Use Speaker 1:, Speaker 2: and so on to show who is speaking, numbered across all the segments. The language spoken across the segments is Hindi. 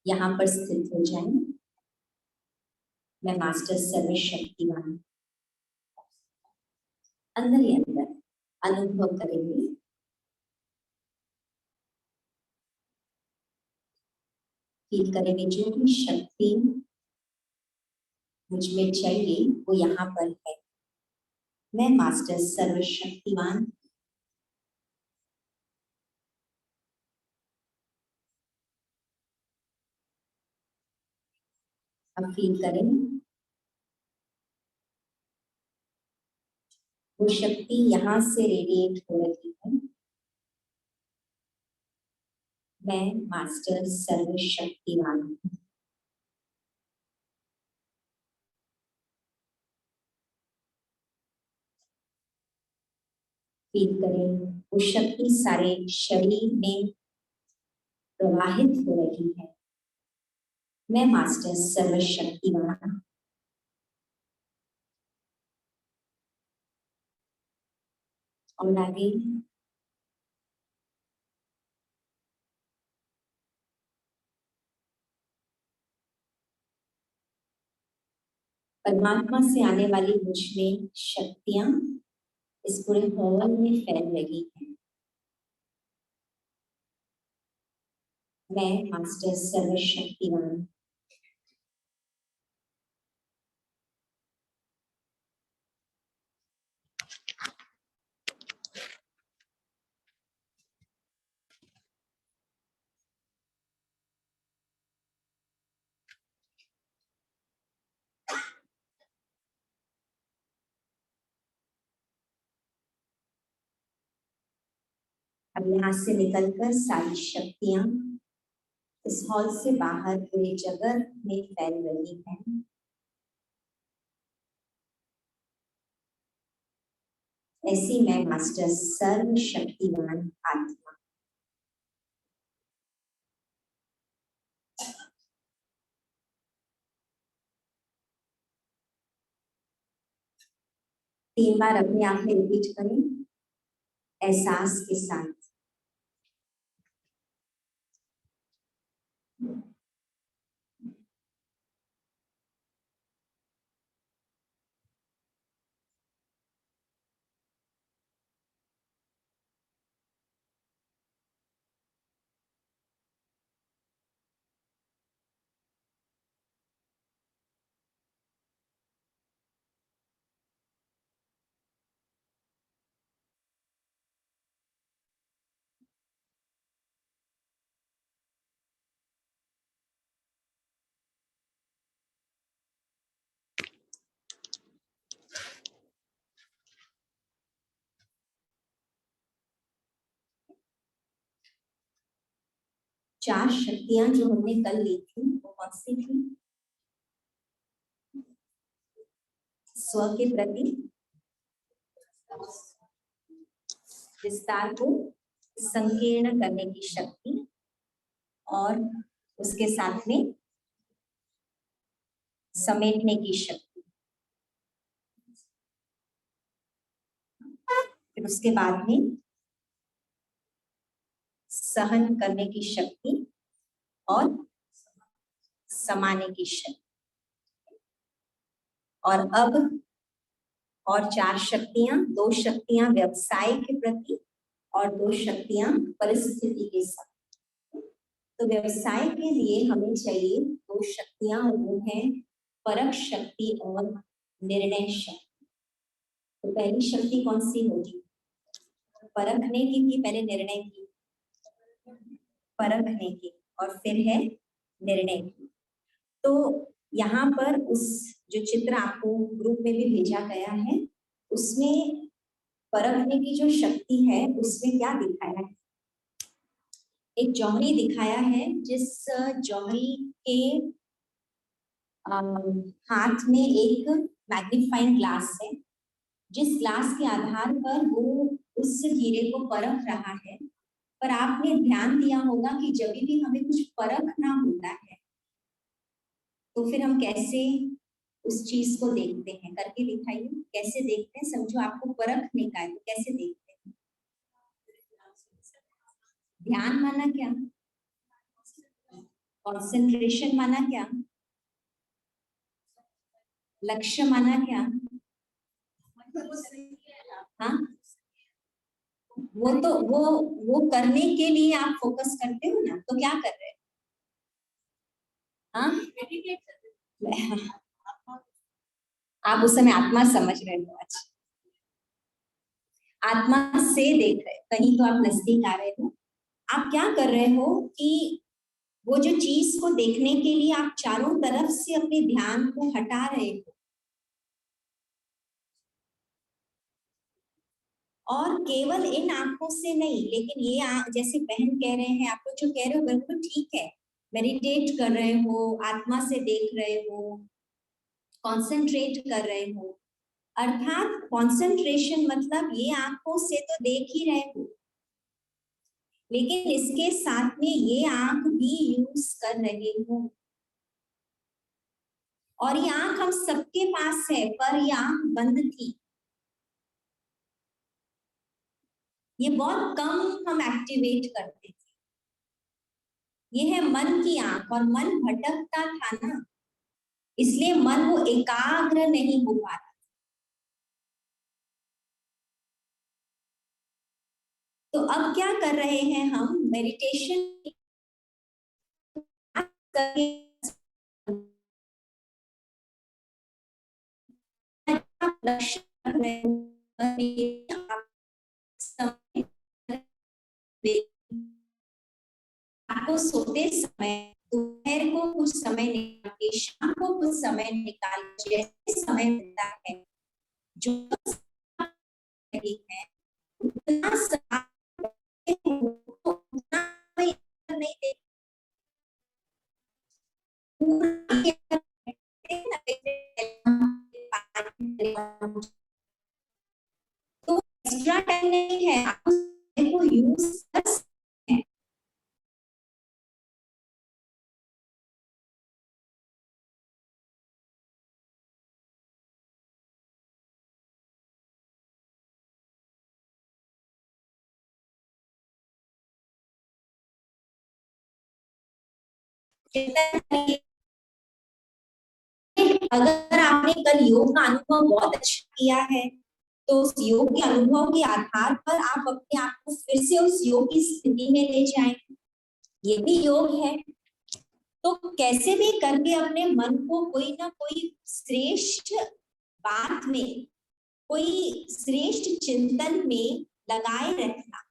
Speaker 1: यहाँ पर स्थित हो जाएं। मैं मास्टर सर्वशक्तिमान अंदर ही अंदर अनुभव करेंगे। फील करेंगे जो भी शक्ति मुझ में चाहिए वो यहाँ पर है। मैं मास्टर सर्वशक्तिमान अब फील करें वो शक्ति यहाँ से रेडिएट हो रही है। मैं मास्टर सर्वशक्तिमान फील करें वो शक्ति सारे शरीर में प्रवाहित हो रही है। मैं मास्टर सर्वशक्तिमान और आगे परमात्मा से आने वाली मुझ में शक्तियां इस पूरे हॉल में फैल रही है। मैं मास्टर सर्वशक्तिमान अब यहाँ से निकलकर सारी शक्तियां इस हॉल से बाहर पूरी जगह में फैल रही है। ऐसी मैं मास्टर सर्वशक्तिमान आत्मा 3 बार अपनी आंखें रिपीट करें एहसास के साथ। चार शक्तियां जो हमने कल ली थी वो कौन सी थी? स्व के प्रति विस्तार को संकीर्ण करने की शक्ति और उसके साथ में समेटने की शक्ति। फिर उसके बाद में सहन करने की शक्ति और समाने की शक्ति। और अब और 4 शक्तियां, 2 शक्तियां व्यवसाय के प्रति और 2 शक्तियां परिस्थिति के साथ। तो व्यवसाय के लिए हमें चाहिए 2 शक्तियां, वो है परख शक्ति और निर्णय शक्ति। तो पहली शक्ति कौन सी होगी? परखने की पहले निर्णय की? परखने की और फिर है निर्णय की। तो यहाँ पर उस जो चित्र आपको ग्रुप में भी भेजा गया है उसमें परखने की जो शक्ति है उसमें क्या दिखाया है? एक जौहरी दिखाया है जिस जौहरी के हाथ में एक मैग्नीफाइंग ग्लास है, जिस ग्लास के आधार पर वो उस हीरे को परख रहा है। पर आपने ध्यान दिया होगा कि जब भी हमें कुछ परखना होता है तो फिर हम कैसे उस चीज को देखते हैं? करके दिखाइए कैसे देखते हैं। समझो आपको परखने का है तो कैसे देखते हैं? ध्यान माना क्या? कंसंट्रेशन माना क्या? लक्ष्य माना क्या? हाँ, वो करने के लिए आप फोकस करते हो ना, तो क्या कर रहे हैं? हाँ, आप उस समय आत्मा समझ रहे हो। अच्छा, आत्मा से देख रहे हो, कहीं तो आप नजदीक आ रहे हो। आप क्या कर रहे हो कि वो जो चीज को देखने के लिए आप चारों तरफ से अपने ध्यान को हटा रहे हो, और केवल इन आंखों से नहीं, लेकिन ये जैसे बहन कह रहे हैं, आप लोग जो कह रहे हो बिल्कुल ठीक है, मेडिटेट कर रहे हो, आत्मा से देख रहे हो, कंसंट्रेट कर रहे हो, अर्थात कंसंट्रेशन मतलब ये आंखों से तो देख ही रहे हो, लेकिन इसके साथ में ये आंख भी यूज कर रहे हो। और ये आंख हम सबके पास है, पर ये आंख बंद थी। ये बहुत कम हम एक्टिवेट करते थे। ये है मन की आंख, और मन भटकता था ना, इसलिए मन वो एकाग्र नहीं हो पा रहा। तो अब क्या कर रहे हैं हम? मेडिटेशन करके लक्ष्य रख रहे हो, आपको सोते समय दोपहर को कुछ समय निकाल के, शाम को कुछ समय निकाल के, जैसे समय मिलता है जो है उतना उतना नहीं दे, तो एक्स्ट्रा टाइम नहीं है, आप उसको यूज कर सकते हैं। अगर आपने कल योग का अनुभव बहुत अच्छा किया है, तो उस योग के अनुभव के आधार पर आप अपने आप को फिर से उस योग की स्थिति में ले जाएं। ये भी योग है। तो कैसे भी करके अपने मन को कोई ना कोई श्रेष्ठ बात में, कोई श्रेष्ठ चिंतन में लगाए रखना।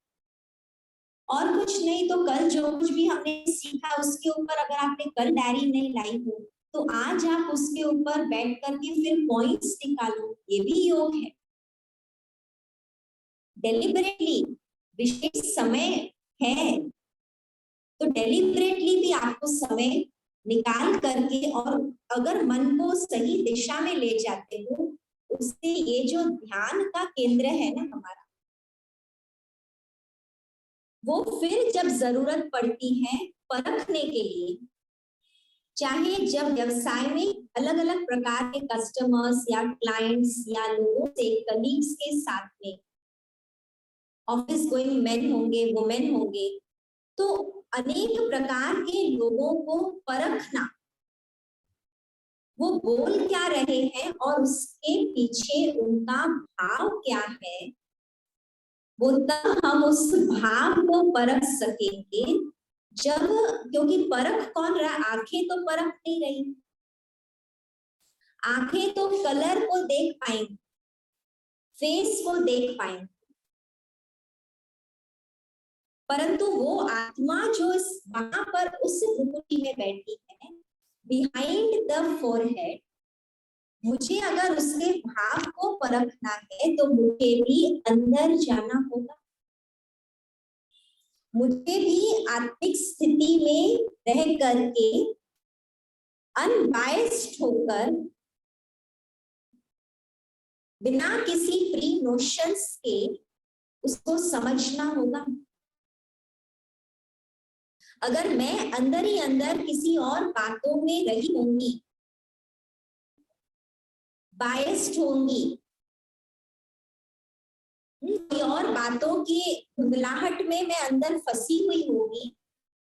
Speaker 1: और कुछ नहीं तो कल जो कुछ भी हमने सीखा उसके ऊपर अगर आपने कल डायरी नहीं लाई हो, तो आज आप उसके ऊपर बैठ करके फिर पॉइंट्स निकालो, ये भी योग है। डेलिबरेटली, विशेष समय है तो डेलिबरेटली भी आपको समय निकाल करके, और अगर मन को सही दिशा में ले जाते हो, उससे ये जो ध्यान का केंद्र है ना हमारा, वो फिर जब जरूरत पड़ती है परखने के लिए, चाहे जब व्यवसाय में अलग अलग प्रकार के कस्टमर्स या क्लाइंट्स या लोगों से, कलीग्स के साथ में, ऑफिस गोइंग मैन होंगे, वुमेन होंगे, तो अनेक प्रकार के लोगों को परखना, वो बोल क्या रहे हैं और उसके पीछे उनका भाव क्या है, वो तब हम उस भाव को परख सकेंगे जब, क्योंकि परख कौन रहा? आंखें तो परख नहीं रही, आंखें तो कलर को देख पाएंगी, फेस को देख पाएंगे, परंतु वो आत्मा जो वहां पर उस मुकुटी में बैठी है, बिहाइंड द फोरहेड, मुझे अगर उसके भाव को परखना है तो मुझे भी अंदर जाना होगा, मुझे भी आत्मिक स्थिति में रह करके अनबायस्ड होकर, बिना किसी प्री नोशंस के उसको समझना होगा। अगर मैं अंदर ही अंदर किसी और बातों में रही होंगी, बायस्ड होंगी, और बातों की धुंधलाहट में मैं अंदर फंसी हुई होगी,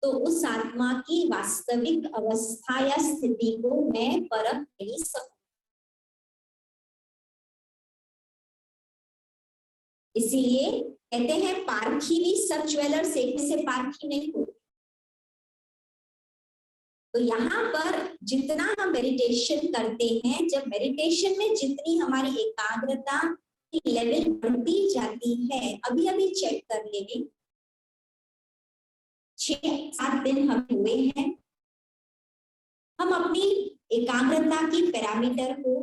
Speaker 1: तो उस आत्मा की वास्तविक अवस्था या स्थिति को मैं परख नहीं सकूं। इसीलिए कहते हैं पारखी भी सब ज्वेलर्स एक से पारखी नहीं होती। तो यहाँ पर जितना हम मेडिटेशन करते हैं, जब मेडिटेशन में जितनी हमारी एकाग्रता की लेवल बढ़ती जाती है, अभी अभी चेक कर लेंगे 6-7 दिन हम हुए हैं, हम अपनी एकाग्रता की पैरामीटर को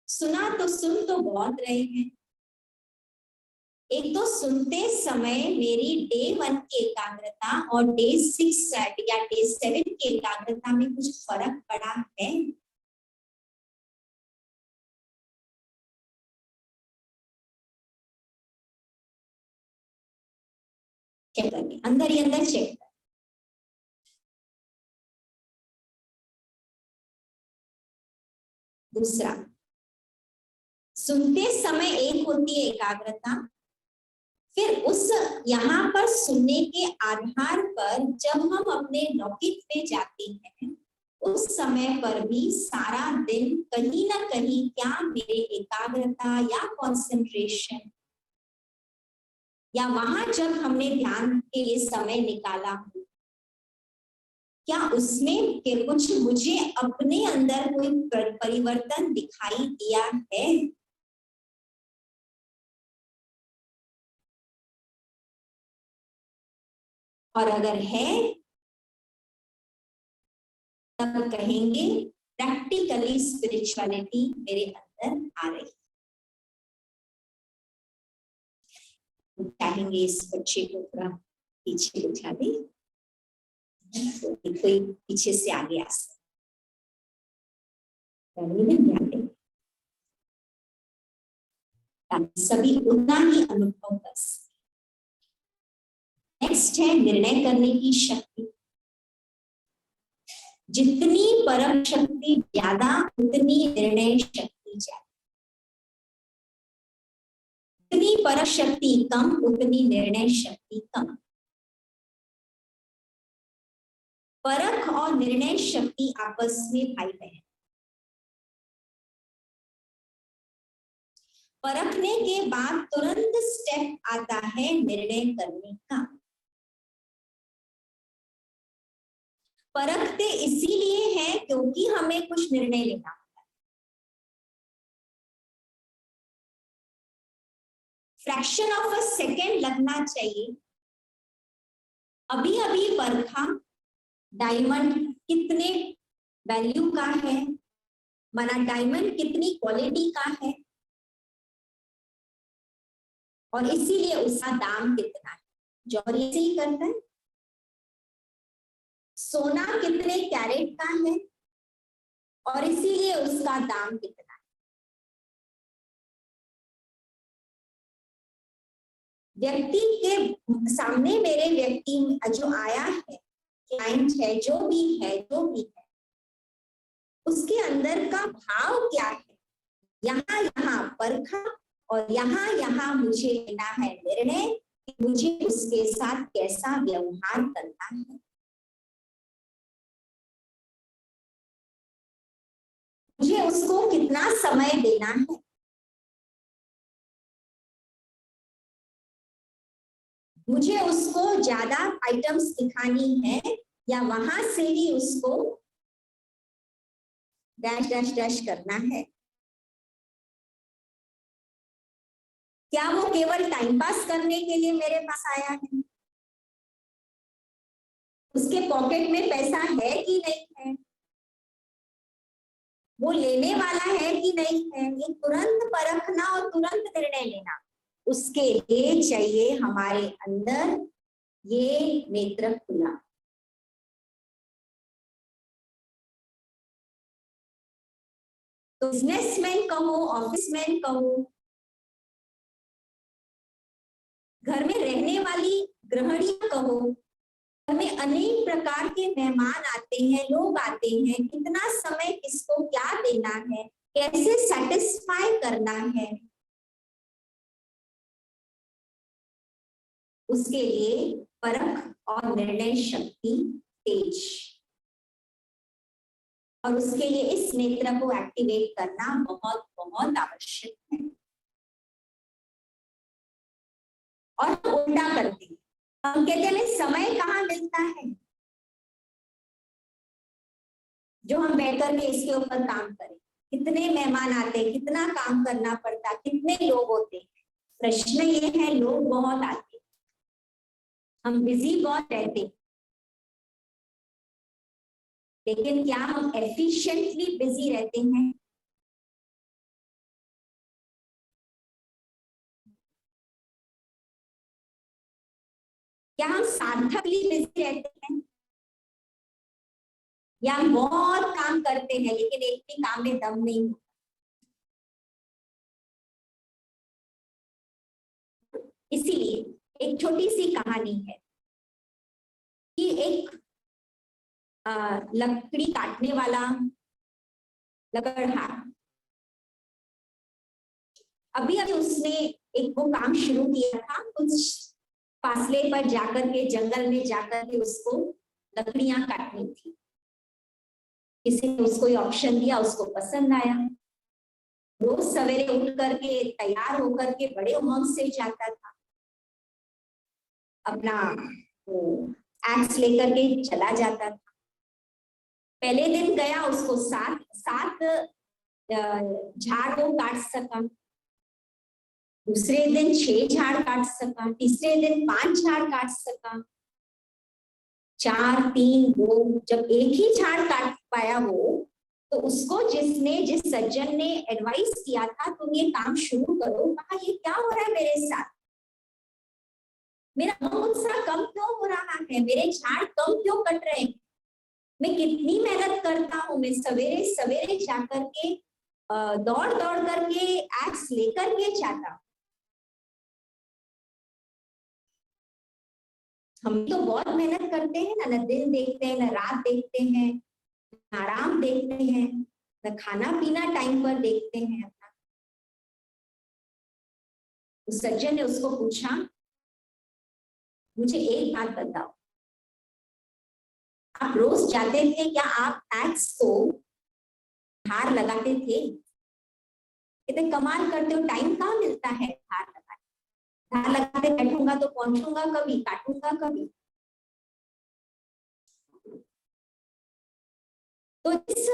Speaker 1: सुना तो सुन तो बहुत रहे हैं। एक तो सुनते समय मेरी डे 1 की एकाग्रता और डे 6 या डे 7 की एकाग्रता में कुछ फर्क पड़ा है? चेक करिए, अंदर ही अंदर चेक कर। दूसरा, सुनते समय एक होती है एकाग्रता, फिर उस यहाँ पर सुनने के आधार पर जब हम अपने लौकिक में जाते हैं, उस समय पर भी सारा दिन कहीं ना कहीं क्या मेरे एकाग्रता या कंसंट्रेशन या वहां जब हमने ध्यान के लिए समय निकाला, क्या उसमें के कुछ मुझे अपने अंदर कोई परिवर्तन दिखाई दिया है? और अगर है तब कहेंगे प्रैक्टिकली स्पिरिचुअलिटी मेरे अंदर आ रही। चाहेंगे इस बच्चे को थोड़ा पीछे बिठा दे, तो कोई पीछे से आगे आ सकता, सभी उतना ही अनुभव कर सकते। नेक्स्ट है निर्णय करने की शक्ति। जितनी परम शक्ति ज्यादा उतनी निर्णय शक्ति ज्यादा, जितनी परम शक्ति कम उतनी निर्णय शक्ति कम। परख और निर्णय शक्ति आपस में भाई बहन। परखने के बाद तुरंत स्टेप आता है निर्णय करने का। परखते इसीलिए है क्योंकि हमें कुछ निर्णय लेना होता है। फ्रैक्शन ऑफ अ सेकेंड लगना चाहिए। अभी अभी परखा डायमंड कितने वैल्यू का है, माना डायमंड कितनी क्वालिटी का है, और इसीलिए उसका दाम कितना है। जौहरी ऐसे ही करता है। सोना कितने कैरेट का है और इसीलिए उसका दाम कितना है। व्यक्ति के सामने मेरे व्यक्ति जो आया है, क्लाइंट है, जो भी है उसके अंदर का भाव क्या है, यहाँ परखा और यहाँ मुझे लेना है निर्णय कि मुझे उसके साथ कैसा व्यवहार करना है। मुझे उसको कितना समय देना है, मुझे उसको ज्यादा आइटम्स दिखानी है या वहां से ही उसको डैश डैश डैश करना है। क्या वो केवल टाइम पास करने के लिए मेरे पास आया है? उसके पॉकेट में पैसा है कि नहीं है, वो लेने वाला है कि नहीं है, ये तुरंत परखना और तुरंत निर्णय लेना। उसके लिए चाहिए हमारे अंदर ये नेत्र खुला। तो बिजनेसमैन कहो, ऑफिसमैन कहो, घर में रहने वाली गृहिणियां कहो, घर में अनेक प्रकार के मेहमान आते हैं, लोग आते हैं, कितना समय किसको क्या देना है, कैसे सेटिस्फाई करना है, उसके लिए परख और निर्णय शक्ति तेज, और उसके लिए इस नेत्र को एक्टिवेट करना बहुत बहुत आवश्यक है। और उल्टा करते हैं, हम कहते हैं समय कहाँ मिलता है जो हम बैठ करके इसके ऊपर काम करें। कितने मेहमान आते हैं, कितना काम करना पड़ता, कितने लोग होते हैं। प्रश्न ये है, लोग बहुत आते, हम बिजी बहुत रहते, लेकिन क्या हम एफिशिएंटली बिजी रहते हैं? क्या हम सार्थकली बिजी रहते हैं? या हम बहुत काम करते हैं लेकिन एक भी काम में दम नहीं होता? इसीलिए एक छोटी सी कहानी है कि एक लकड़ी काटने वाला लकड़हार, अभी अभी उसने एक वो काम शुरू किया था, कुछ फासले पर जाकर के, जंगल में जाकर के उसको लकड़ियां काटनी थी। किसी ने उसको ये ऑप्शन दिया, उसको पसंद आया। रोज सवेरे उठ करके तैयार होकर के बड़े उमंग से जाता था, अपना एक्स लेकर के चला जाता था। पहले दिन गया, उसको सात झाड़ वो काट सका, दूसरे दिन 6 झाड़ काट सका, तीसरे दिन 5 झाड़ काट सका, 4, 3, 2, जब एक ही झाड़ काट पाया वो, तो उसको जिस सज्जन ने एडवाइस किया था तुम ये काम शुरू करो, कहा ये क्या हो रहा है मेरे साथ, मेरा उत्साह कम क्यों हो रहा है, मेरे झाड़ कम क्यों कट रहे हैं, मैं कितनी मेहनत करता हूँ, मैं सवेरे सवेरे जाकर के दौड़ दौड़ करके एक्स लेकर के जाता हूँ। हम तो बहुत मेहनत करते हैं ना, न दिन देखते हैं, न रात देखते हैं, न आराम देखते हैं, न खाना पीना टाइम पर देखते हैं अपना। उस सज्जन ने उसको पूछा, मुझे एक बात बताओ, आप रोज जाते थे क्या आप एक्स को धार लगाते थे? इतने कमाल करते हो, टाइम कहाँ मिलता है धार लगाने, धार लगाते बैठूंगा तो पहुंचूंगा कभी, काटूंगा कभी। तो इस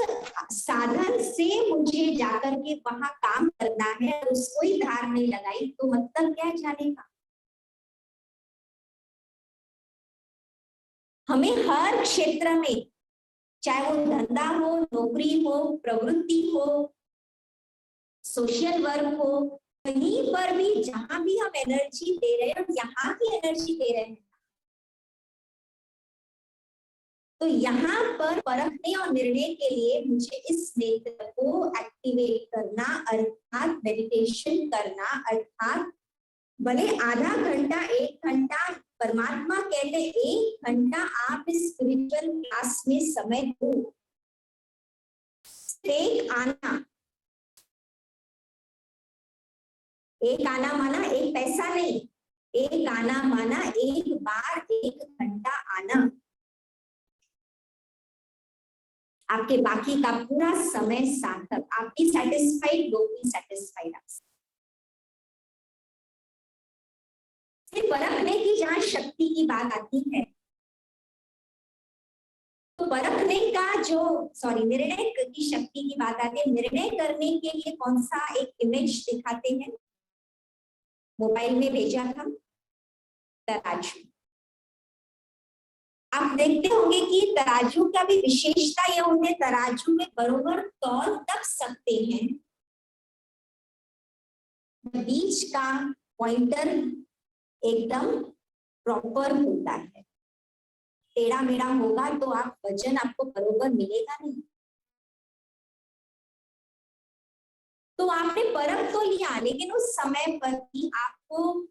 Speaker 1: साधन से मुझे जाकर के वहां काम करना है, उसको ही धार नहीं लगाई तो मतलब क्या जाने का। हमें हर क्षेत्र में, चाहे वो धंधा हो, नौकरी हो, प्रवृत्ति हो, सोशल वर्क हो, कहीं पर भी जहां भी हम एनर्जी दे रहे हैं, यहाँ की एनर्जी दे रहे हैं, तो यहाँ पर परखने और निर्णय के लिए मुझे इस नेत्र को एक्टिवेट करना, अर्थात मेडिटेशन करना, अर्थात भले आधा घंटा 1 घंटा, परमात्मा कहते 1 घंटा आप इस स्पिरिचुअल क्लास में समय दो। एक आना माना एक पैसा नहीं, एक आना माना एक बार 1 घंटा आना, आपके बाकी का पूरा समय सार्थक, आप भी सेटिस्फाइड, लोग भी सेटिस्फाइड। परखने की जहां शक्ति की बात आती है, तो परखने का निर्णय की शक्ति की बात आती है। निर्णय करने के लिए कौन सा एक इमेज दिखाते हैं, मोबाइल में भेजा था, तराजू। आप देखते होंगे कि तराजू का भी विशेषता यह होती है, तराजू में बरोबर तौल तब सकते हैं, बीच का पॉइंटर एकदम प्रॉपर होता है। टेढ़ा मेढ़ा होगा तो आप वजन आपको बरोबर मिलेगा नहीं। तो आपने परख तो लिया, लेकिन उस समय पर भी आपको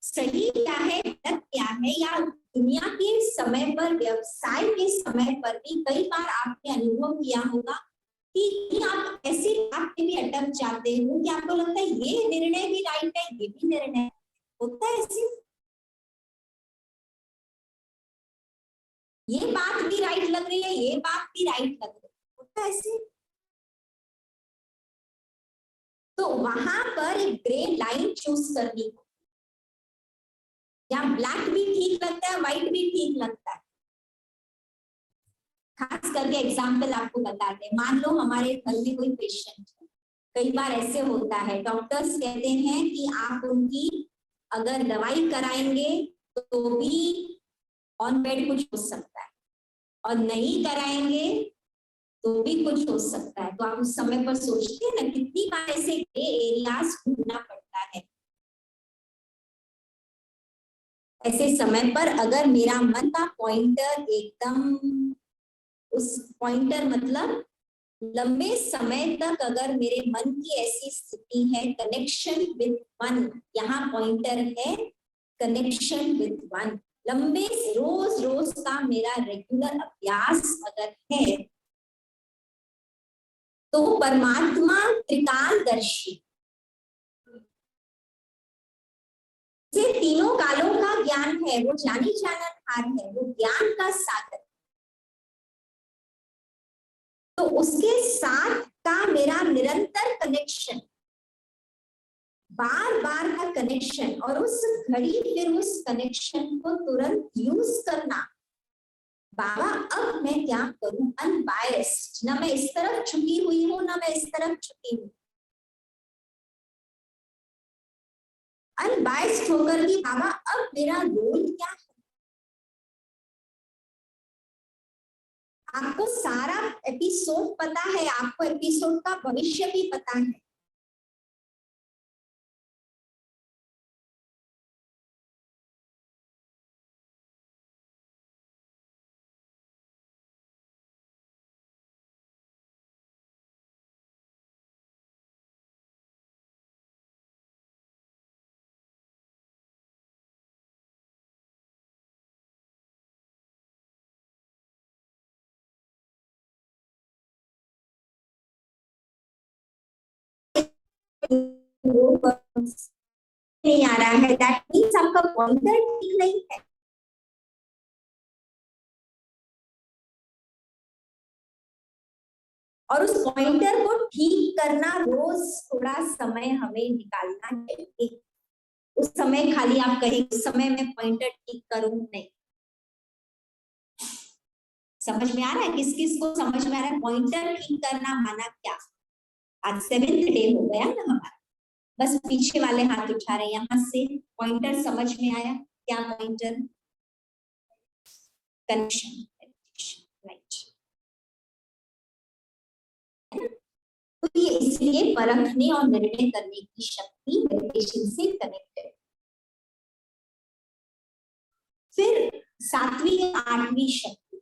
Speaker 1: सही क्या है, गलत क्या है, या दुनिया के समय पर, व्यवसाय के समय पर भी कई बार आपने अनुभव किया होगा कि आप ऐसे बात में भी अटक जाते हो कि आपको लगता है ये निर्णय भी राइट है, ये भी निर्णय होता है ऐसे। ये बात भी राइट लग रही है, ये बात भी राइट लग रही है, होता है ऐसे। तो वहां पर एक ग्रे लाइन चूज करनी हो, या ब्लैक भी ठीक लगता है, व्हाइट भी ठीक लगता है। खास करके एग्जाम्पल आपको बताते हैं, मान लो हमारे घर में कोई पेशेंट है, कई बार ऐसे होता है डॉक्टर्स कहते हैं कि आप उनकी अगर दवाई कराएंगे तो भी ऑन बेड कुछ हो सकता है, और नहीं कराएंगे तो भी कुछ हो सकता है। तो आप उस समय पर सोचते हैं ना, कितनी बार ऐसे ग्रे एरियाज ढूंढना पड़ता है। ऐसे समय पर अगर मेरा मन का पॉइंटर एकदम, उस पॉइंटर मतलब लंबे समय तक अगर मेरे मन की ऐसी स्थिति है, कनेक्शन विद वन, यहाँ पॉइंटर है कनेक्शन विद वन, लंबे रोज रोज का मेरा रेगुलर अभ्यास अगर है, तो परमात्मा त्रिकालदर्शी से तीनों कालों का ज्ञान है, वो जानी जाननहार है, वो ज्ञान का सागर। तो उसके साथ का मेरा निरंतर कनेक्शन, बार बार का कनेक्शन, और उस घड़ी फिर उस कनेक्शन को तुरंत यूज करना। बाबा अब मैं क्या करूं, अनबायस्ड, ना मैं इस तरफ झुकी हुई हूं ना मैं इस तरफ झुकी हूं, अनबायस्ड होकर कि बाबा अब मेरा रोल क्या है। आपको सारा एपिसोड पता है, आपको एपिसोड का भविष्य भी पता है। नहीं आ रहा है, दैट मीन्स आपका पॉइंटर ठीक नहीं है। और उस पॉइंटर को ठीक करना रोज थोड़ा समय हमें निकालना चाहिए। उस समय खाली आप कहें उस समय मैं पॉइंटर ठीक करूं, नहीं। समझ में आ रहा है, किस किस को समझ में आ रहा है पॉइंटर ठीक करना माना क्या? आज 7th डे हो गया ना हमारा, बस पीछे वाले हाथ उठा रहे हैं, यहाँ से पॉइंटर समझ में आया? क्या पॉइंटर? Connection, right. तो ये इसलिए परखने और निर्णय करने की शक्ति मेडिटेशन से कनेक्टेड। फिर 7वीं 8वीं शक्ति,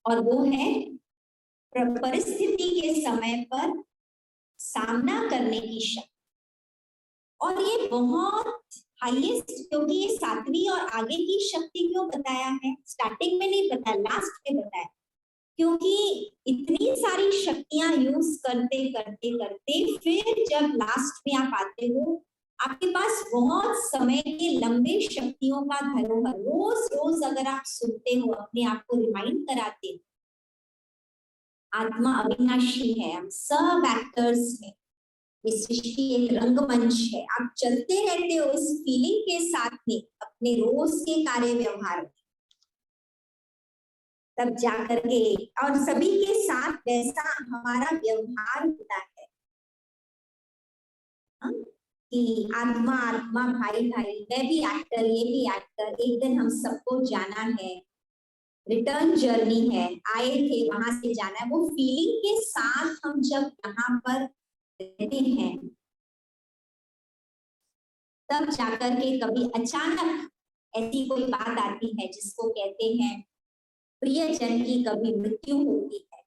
Speaker 1: और वो है परिस्थिति के समय पर सामना करने की शक्ति। और ये बहुत हाईएस्ट, क्योंकि ये 7वीं और आगे की शक्ति क्यों बताया है, स्टार्टिंग में नहीं बताया, लास्ट में बताया, क्योंकि इतनी सारी शक्तियां यूज करते करते करते फिर जब लास्ट में आप आते हो, आपके पास बहुत समय के लंबे शक्तियों का धरोहर, रोज रोज अगर आप सुनते हो, अपने आप को रिमाइंड कराते हो, आत्मा अविनाशी है, हम सब एक्टर्स हैं, ये सृष्टि एक रंगमंच है, आप चलते रहते हो इस फीलिंग के साथ में अपने रोज के कार्य व्यवहार में, तब जाकर के, और सभी के साथ वैसा हमारा व्यवहार होता है कि आत्मा आत्मा, भाई भाई, मैं भी एक्टर, ये भी एक्टर, एक दिन हम सबको जाना है, रिटर्न जर्नी है, आए थे वहां से जाना है, वो फीलिंग के साथ हम जब यहाँ पर रहते हैं, तब जाकर के कभी अचानक ऐसी कोई बात आती है जिसको कहते हैं प्रियजन की कभी मृत्यु होती है,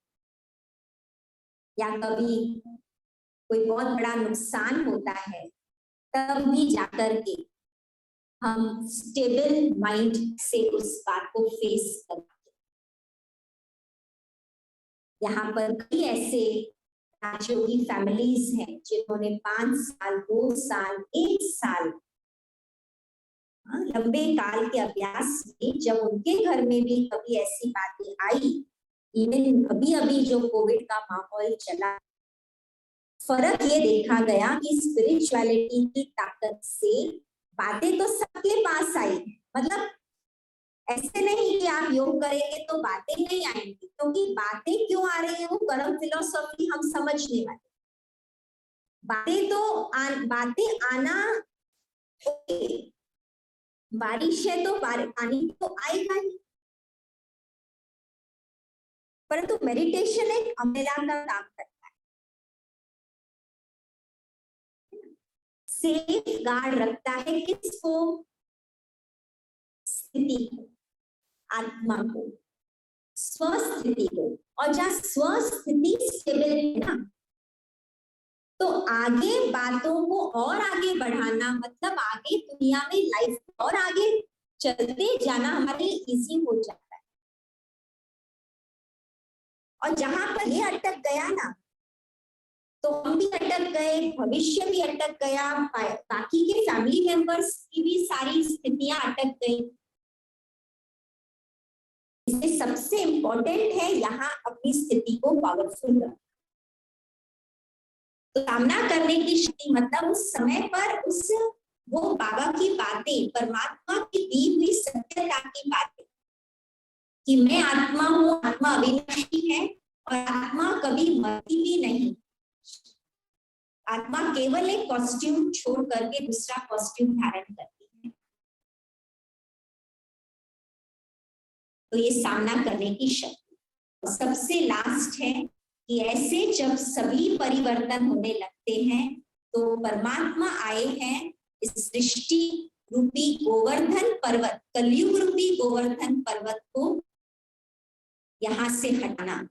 Speaker 1: या कभी कोई बहुत बड़ा नुकसान होता है, तब भी जाकर के हम स्टेबल माइंड से उस बात को फेस करते हैं। यहाँ पर कई ऐसे राजयोगी फैमिलीज हैं जिन्होंने 5 साल, 2 साल, 1 साल लंबे काल के अभ्यास में जब उनके घर में भी कभी ऐसी बातें आई, इवन अभी अभी जो कोविड का माहौल चला, फर्क ये देखा गया कि स्पिरिचुअलिटी की ताकत से बातें तो सबके पास आई। मतलब ऐसे नहीं कि आप योग करेंगे तो बातें नहीं आएंगी, क्योंकि बातें क्यों आ रही है वो कर्म फिलोसॉफी हम समझने वाले। बातें तो बातें आना, बारिश है तो पानी तो आएगा ही, परंतु मेडिटेशन एक अम्ब्रेला का काम करता है, सेफ गार्ड रखता है किसको? स्थिति को, आत्मा को, स्वस्थिति को। और जहाँ स्वस्थिति स्टेबल है ना, तो आगे बातों को और आगे बढ़ाना, मतलब आगे दुनिया में लाइफ और आगे चलते जाना हमारे लिए इजी हो जाता है। और जहां पर ये अटक गया ना, तो हम भी अटक गए, भविष्य भी अटक गया, बाकी के फैमिली मेंबर्स की भी सारी स्थितियां अटक गई। इसलिए सबसे इम्पोर्टेंट है यहाँ अपनी स्थिति को पावरफुल रखना। तो सामना करने की शक्ति, मतलब उस समय पर उस वो बाबा की बातें, परमात्मा की दी हुई सत्यता की बातें कि मैं आत्मा हूँ, आत्मा अविनाशी है और आत्मा कभी मरती भी नहीं। आत्मा केवल एक कॉस्ट्यूम छोड़ करके दूसरा कॉस्ट्यूम धारण करती है। तो ये सामना करने की शक्ति। सबसे लास्ट है कि ऐसे जब सभी परिवर्तन होने लगते हैं तो परमात्मा आए हैं इस सृष्टि रूपी गोवर्धन पर्वत, कलयुग रूपी गोवर्धन पर्वत को यहां से हटाना,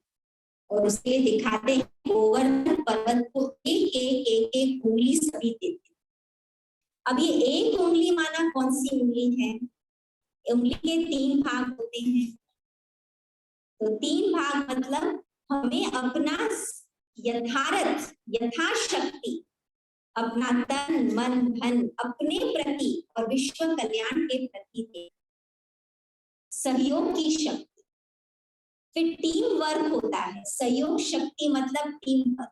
Speaker 1: और उसके दिखाते हैं गोवर्धन पर्वत को एक उंगली सभी देते। अब ये एक उंगली माना कौन सी उंगली है? उंगली के 3 भाग होते हैं, तो 3 भाग मतलब हमें अपना यथार्थ, यथाशक्ति अपना तन मन धन अपने प्रति और विश्व कल्याण के प्रति दे, सहयोग की शक्ति। फिर टीम वर्क होता है, सहयोग शक्ति मतलब टीम वर्क।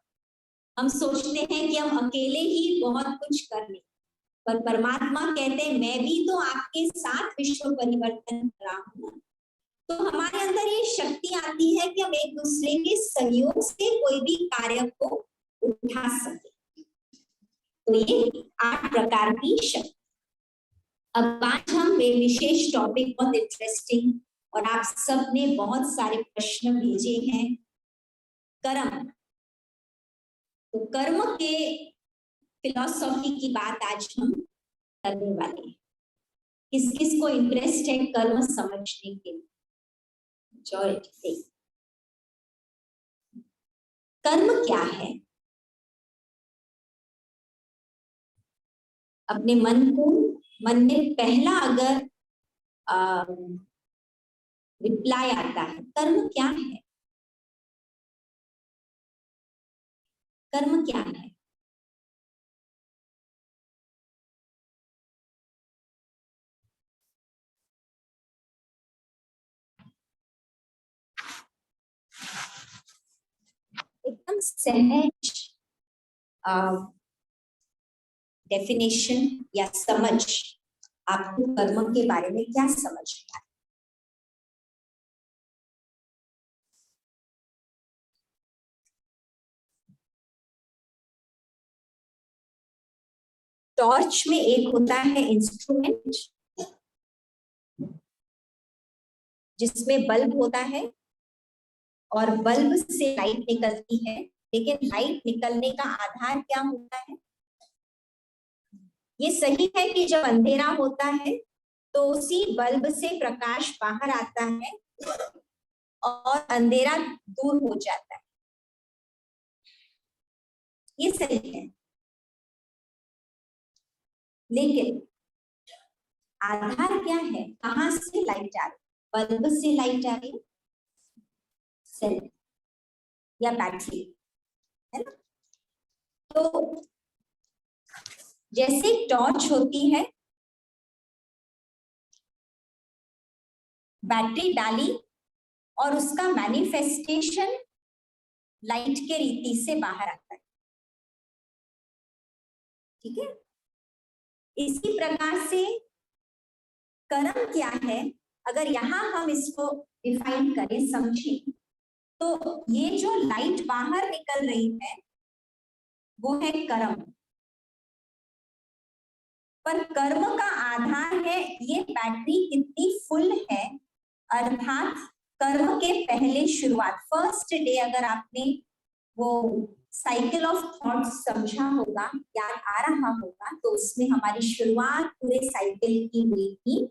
Speaker 1: हम सोचते हैं कि हम अकेले ही बहुत कुछ कर लें, पर परमात्मा कहते हैं मैं भी तो आपके साथ विश्व परिवर्तन कर रहा हूं। तो हमारे अंदर ये शक्ति आती है कि हम एक दूसरे के सहयोग से कोई भी कार्य को उठा सके। तो ये 8 प्रकार की शक्ति। अब आज हम विशेष टॉपिक, बहुत इंटरेस्टिंग, और आप सब ने बहुत सारे प्रश्न भेजे हैं, कर्म। तो कर्म के फिलॉसफी की बात आज हम करने वाले हैं। किस किस को इंटरेस्ट है कर्म समझने के लिए? कर्म क्या है? अपने मन में पहला अगर रिप्लाई आता है, कर्म क्या है? कर्म क्या है? एकदम सहज डेफिनेशन या समझ, आपको कर्म के बारे में क्या समझ आता है? टॉर्च में एक होता है इंस्ट्रूमेंट जिसमें बल्ब होता है और बल्ब से लाइट निकलती है, लेकिन लाइट निकलने का आधार क्या होता है? ये सही है कि जब अंधेरा होता है तो उसी बल्ब से प्रकाश बाहर आता है और अंधेरा दूर हो जाता है, ये सही है। लेकिन आधार क्या है? कहां से लाइट आ रही? बल्ब से लाइट आ रही, सेल या बैटरी, है ना? तो जैसे टॉर्च होती है बैटरी डाली और उसका मैनिफेस्टेशन लाइट के रीति से बाहर आता है। ठीक है, इसी प्रकार से कर्म क्या है, अगर यहाँ हम इसको डिफाइन करें, समझें, तो ये जो लाइट बाहर निकल रही है वो है कर्म। पर कर्म का आधार है ये बैटरी कितनी फुल है, अर्थात कर्म के पहले शुरुआत, फर्स्ट डे अगर आपने वो साइकिल ऑफ थॉट समझा होगा, याद आ रहा होगा, तो उसमें हमारी शुरुआत पूरे साइकिल की हुई थी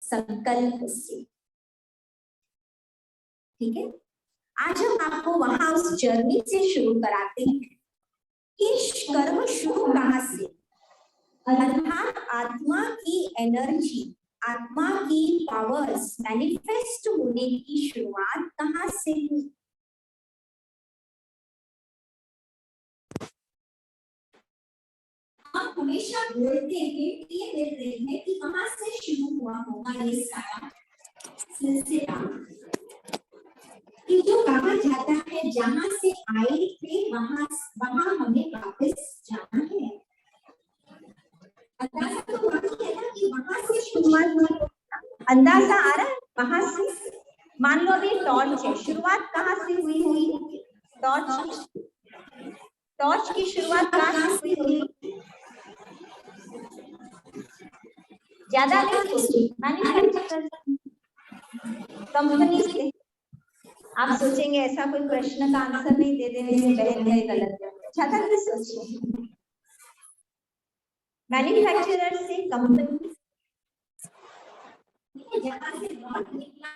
Speaker 1: संकल्प से। ठीक है, आज हम आपको वहां उस जर्नी से शुरू कराते हैं कि कर्म शुरू कहां से, अर्थात आत्मा की एनर्जी, आत्मा की पावर्स मैनिफेस्ट होने की शुरुआत कहां से हुई। हम हमेशा बोलते हैं, ये देख रहे हैं कि कहां से शुरू हुआ होगा ये सारा सिलसिला, कि जो कहा जाता है जहां से आए थे वहां हमें वापस जाना है। अंदाजा तो बाकी है ना कि वहां से शुरुआत हुई, अंदाजा आ रहा है वहां से। मान लो अभी टॉर्च है, शुरुआत कहां से हुई होगी, टॉर्च की शुरुआत कहां से हुई होगी, ज्यादा नहीं सोचिए, मैन्युफैक्चरर कंपनी से। आप सोचेंगे ऐसा कोई प्रश्न का आंसर नहीं दे देने से बहन गए गलत, ज्यादा नहीं सोचिए, मैन्युफैक्चरर से कंपनी जहां से लॉट निकला,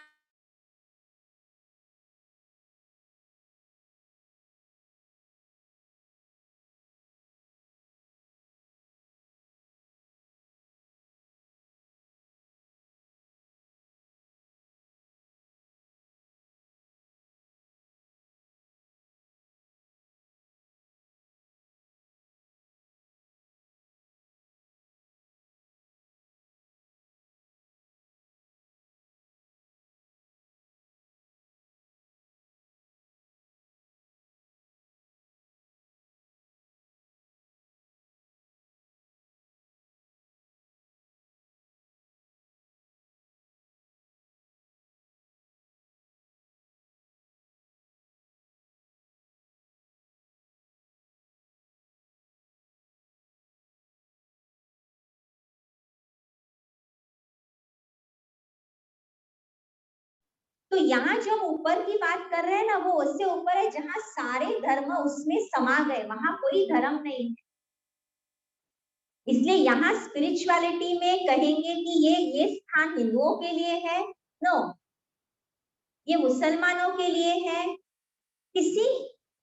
Speaker 1: तो यहाँ जो ऊपर की बात कर रहे हैं ना, वो उससे ऊपर है जहां सारे धर्म उसमें समा गए, वहां कोई धर्म नहीं है। इसलिए यहाँ स्पिरिचुअलिटी में कहेंगे कि ये स्थान हिंदुओं के लिए है, नो, ये मुसलमानों के लिए है, किसी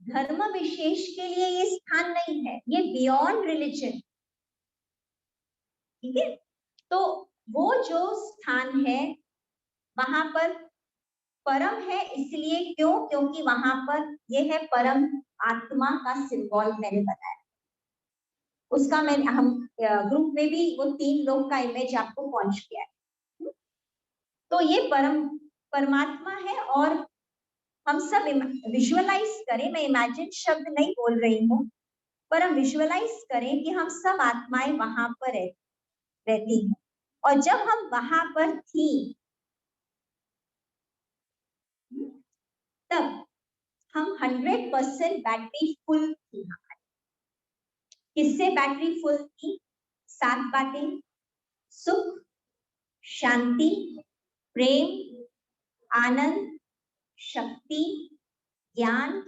Speaker 1: धर्म विशेष के लिए ये स्थान नहीं है, ये बियॉन्ड रिलीजन। ठीक है, तो वो जो स्थान है वहां पर परम है, इसलिए क्यों, क्योंकि वहां पर ये है परम आत्मा का सिंबल, मैंने बताया उसका, मैं हम ग्रुप में भी वो 3 लोग का इमेज आपको पहुंच गया है। तो ये परमात्मा है, और हम सब विजुअलाइज करें, मैं इमेजिन शब्द नहीं बोल रही हूँ, पर हम विजुअलाइज करें कि हम सब आत्माएं वहां पर रहती हैं, और जब हम वहां पर थी तब हम 100% बैटरी फुल थी। किससे बैटरी फुल थी? 7 बातें, सुख, शांति, प्रेम, आनंद, शक्ति, ज्ञान,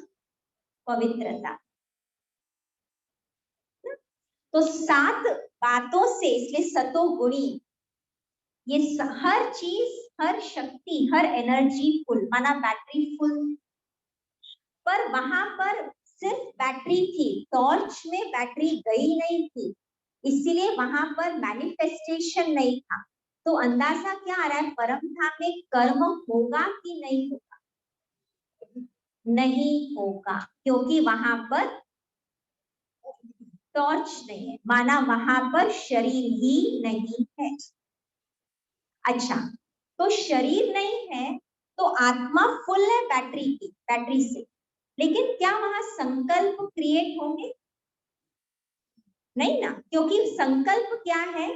Speaker 1: पवित्रता। तो 7 बातों से, इसलिए सतो गुणी, ये हर चीज, हर शक्ति, हर एनर्जी फुल, माना बैटरी फुल। पर वहां पर सिर्फ बैटरी थी, टॉर्च में बैटरी गई नहीं थी, इसीलिए वहां पर मैनिफेस्टेशन नहीं था। तो अंदाजा क्या आ रहा है, परम धाम में कर्म होगा कि नहीं होगा? नहीं होगा, क्योंकि वहां पर टॉर्च नहीं है, माना वहां पर शरीर ही नहीं है। अच्छा, तो शरीर नहीं है तो आत्मा फुल है बैटरी से, लेकिन क्या वहां संकल्प क्रिएट होंगे? नहीं ना, क्योंकि संकल्प क्या है,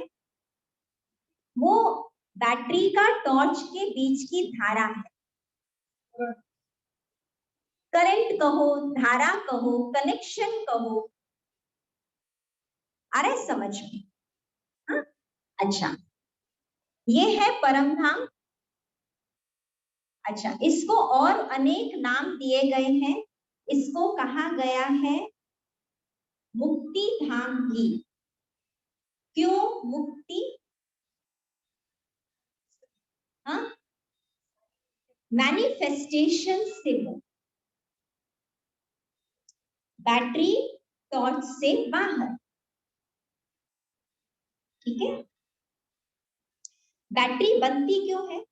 Speaker 1: वो बैटरी का टॉर्च के बीच की धारा है। करंट कहो, धारा कहो, कनेक्शन कहो, आ रहा है समझ में? हाँ, अच्छा, ये है परम धाम। अच्छा, इसको और अनेक नाम दिए गए हैं। इसको कहा गया है मुक्ति धाम भी। क्यों मुक्ति? हाँ, मैनिफेस्टेशन से मुक्त, बैटरी टॉर्च से बाहर। ठीक है, बैटरी बनती क्यों है?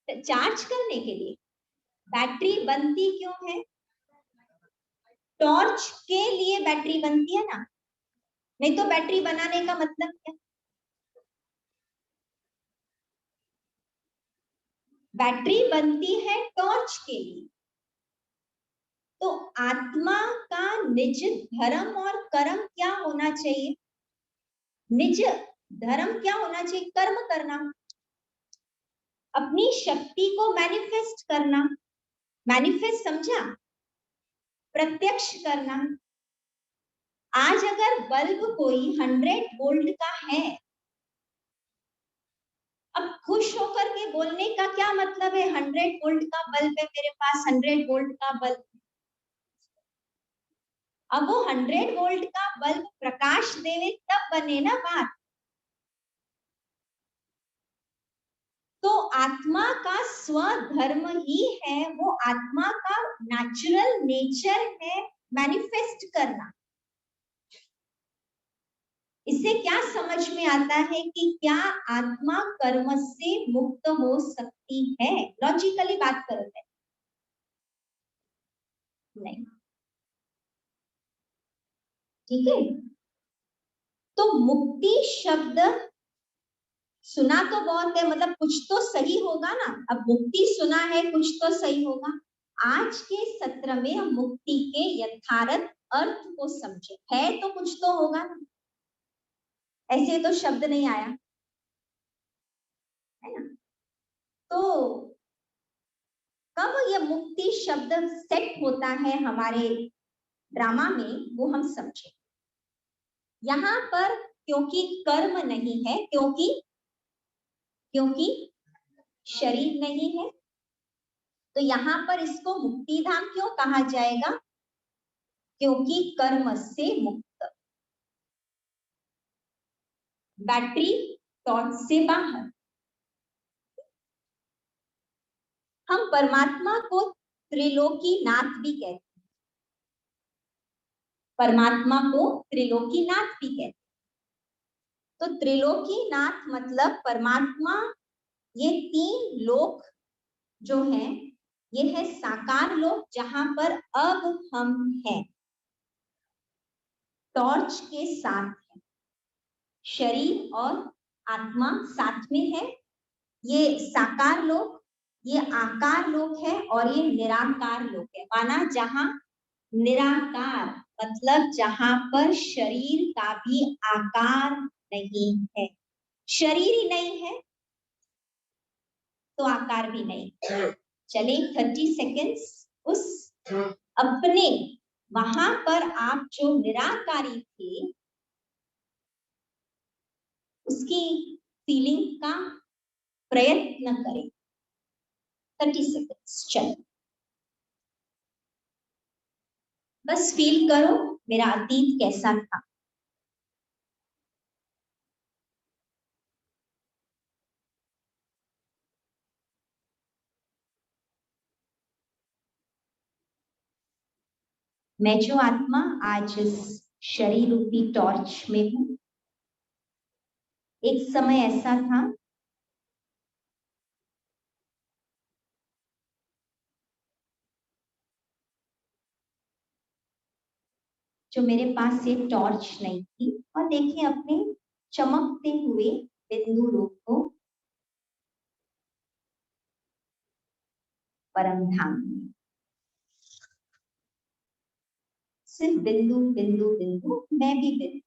Speaker 1: चार्ज करने के लिए। बैटरी बनती क्यों है? टॉर्च के लिए बैटरी बनती है ना, नहीं तो बैटरी बनाने का मतलब क्या? बैटरी बनती है टॉर्च के लिए। तो आत्मा का निज धर्म और कर्म क्या होना चाहिए? निज धर्म क्या होना चाहिए? कर्म करना, अपनी शक्ति को मैनिफेस्ट करना। मैनिफेस्ट समझा? प्रत्यक्ष करना। आज अगर बल्ब कोई 100 वोल्ट का है, अब खुश होकर के बोलने का क्या मतलब है? 100 वोल्ट का बल्ब है मेरे पास, 100 वोल्ट का बल्ब। अब वो 100 वोल्ट का बल्ब प्रकाश देवे तब बने ना बात। तो आत्मा का स्वधर्म ही है, वो आत्मा का नेचुरल नेचर है मैनिफेस्ट करना। इससे क्या समझ में आता है कि क्या आत्मा कर्म से मुक्त हो सकती है? लॉजिकली बात करते हैं, नहीं। ठीक है, तो मुक्ति शब्द सुना तो बहुत है, मतलब कुछ तो सही होगा ना। अब मुक्ति सुना है, कुछ तो सही होगा। आज के सत्र में हम मुक्ति के यथार्थ अर्थ को समझे, है तो कुछ तो होगा ना, ऐसे तो शब्द नहीं आया है ना। तो कब ये मुक्ति शब्द सेट होता है हमारे ड्रामा में, वो हम समझे। यहाँ पर क्योंकि कर्म नहीं है, क्योंकि शरीर नहीं है, तो यहाँ पर इसको मुक्ति धाम क्यों कहा जाएगा? क्योंकि कर्म से मुक्त, बैटरी टॉर्च से बाहर। हम परमात्मा को त्रिलोकी नाथ भी कहते हैं, परमात्मा को त्रिलोकी नाथ भी कहते हैं। तो त्रिलोकी नाथ मतलब परमात्मा, ये 3 लोक जो है, ये है साकार लोक जहां पर अब हम हैं, टॉर्च के साथ है, शरीर और आत्मा साथ में है। ये साकार लोक, ये आकार लोक है, और ये निराकार लोक है। माना जहां निराकार मतलब जहां पर शरीर का भी आकार नहीं है, शरीर ही नहीं है तो आकार भी नहीं। चले 30 सेकेंड्स उस अपने वहां पर आप जो निराकारी थे उसकी फीलिंग का प्रयत्न करें। 30 सेकेंड्स चलो, बस फील करो मेरा अतीत कैसा था। मैं जो आत्मा आज इस शरीर रूपी टॉर्च में हूं, एक समय ऐसा था जो मेरे पास ये टॉर्च नहीं थी। और देखिए अपने चमकते हुए बिंदु रूप को परम धाम में। सिर्फ बिंदु बिंदु बिंदु, मैं भी बिंदु।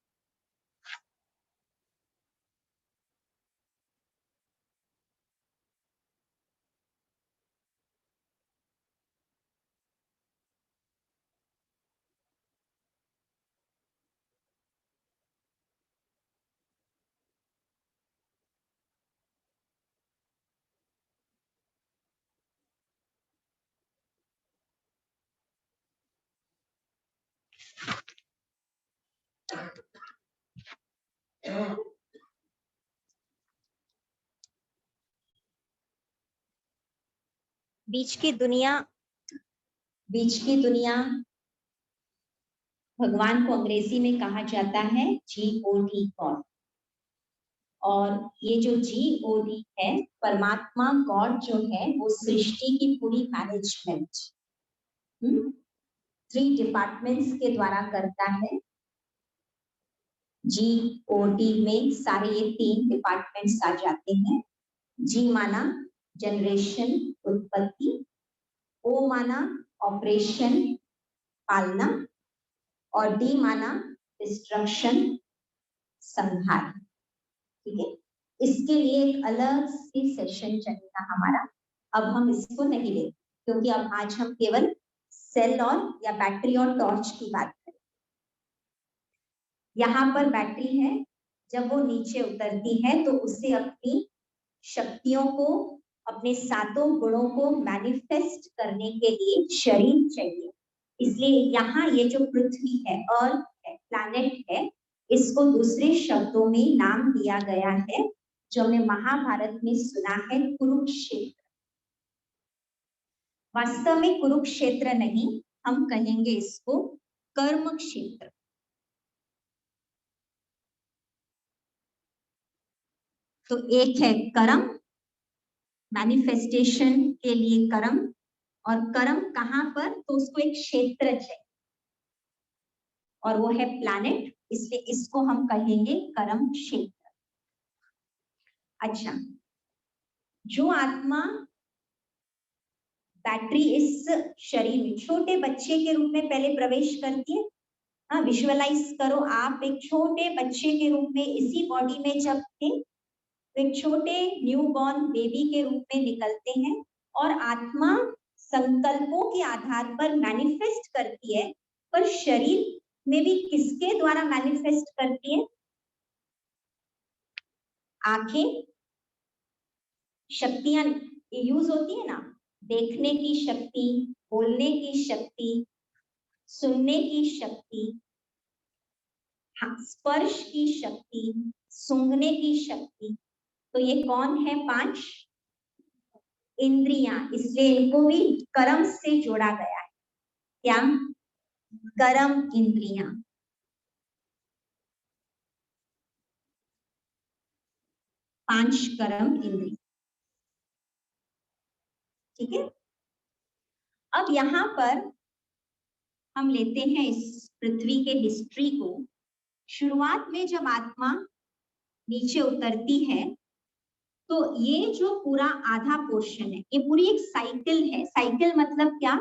Speaker 1: बीच की दुनिया भगवान को अंग्रेजी में कहा जाता है GOD गॉड। और ये जो GOD है, परमात्मा गॉड जो है वो सृष्टि की पूरी मैनेजमेंट 3 डिपार्टमेंट्स के द्वारा करता है। GOD में सारे ये 3 डिपार्टमेंट्स आ जाते हैं। G माना जनरेशन उत्पत्ति, O माना ऑपरेशन पालना, और D माना डिस्ट्रक्शन संहार। ठीक है, इसके लिए एक अलग से सेशन चलेगा हमारा, अब हम इसको नहीं लेंगे क्योंकि अब आज हम केवल सेल और या बैटरी और टॉर्च की बात करें। यहाँ पर बैटरी है, जब वो नीचे उतरती है तो उसे अपनी शक्तियों को, अपने 7 गुणों को मैनिफेस्ट करने के लिए शरीर चाहिए। इसलिए यहाँ ये जो पृथ्वी है, अर्थ है, प्लैनेट है, इसको दूसरे शब्दों में नाम दिया गया है जो हमने महाभारत में सुना है, कुरुक्षेत्र। वास्तव में कुरुक्षेत्र नहीं, हम कहेंगे इसको कर्म क्षेत्र। तो एक है कर्म, मैनिफेस्टेशन के लिए कर्म, और कर्म कहां पर, तो उसको एक क्षेत्र चाहिए और वो है प्लैनेट, इसलिए इसको हम कहेंगे कर्म क्षेत्र। अच्छा, जो आत्मा बैटरी इस शरीर में छोटे बच्चे के रूप में पहले प्रवेश करती है। हाँ, विजुअलाइज करो, आप एक छोटे बच्चे के रूप में इसी बॉडी में जब थे, एक छोटे न्यूबॉर्न बेबी के रूप में निकलते हैं और आत्मा संकल्पों के आधार पर मैनिफेस्ट करती है, पर शरीर में भी किसके द्वारा मैनिफेस्ट करती है? आंखें, शक्तियां यूज होती है ना, देखने की शक्ति, बोलने की शक्ति, सुनने की शक्ति, स्पर्श की शक्ति, सूंघने की शक्ति। तो ये कौन है? 5 इंद्रियां, इसलिए इनको भी कर्म से जोड़ा गया है। क्या? कर्म इंद्रियां। 5 कर्म इंद्रिय। ठीक है, अब यहाँ पर हम लेते हैं इस पृथ्वी के हिस्ट्री को। शुरुआत में जब आत्मा नीचे उतरती है तो ये जो पूरा आधा पोर्शन है, ये पूरी एक साइकिल है। साइकिल मतलब क्या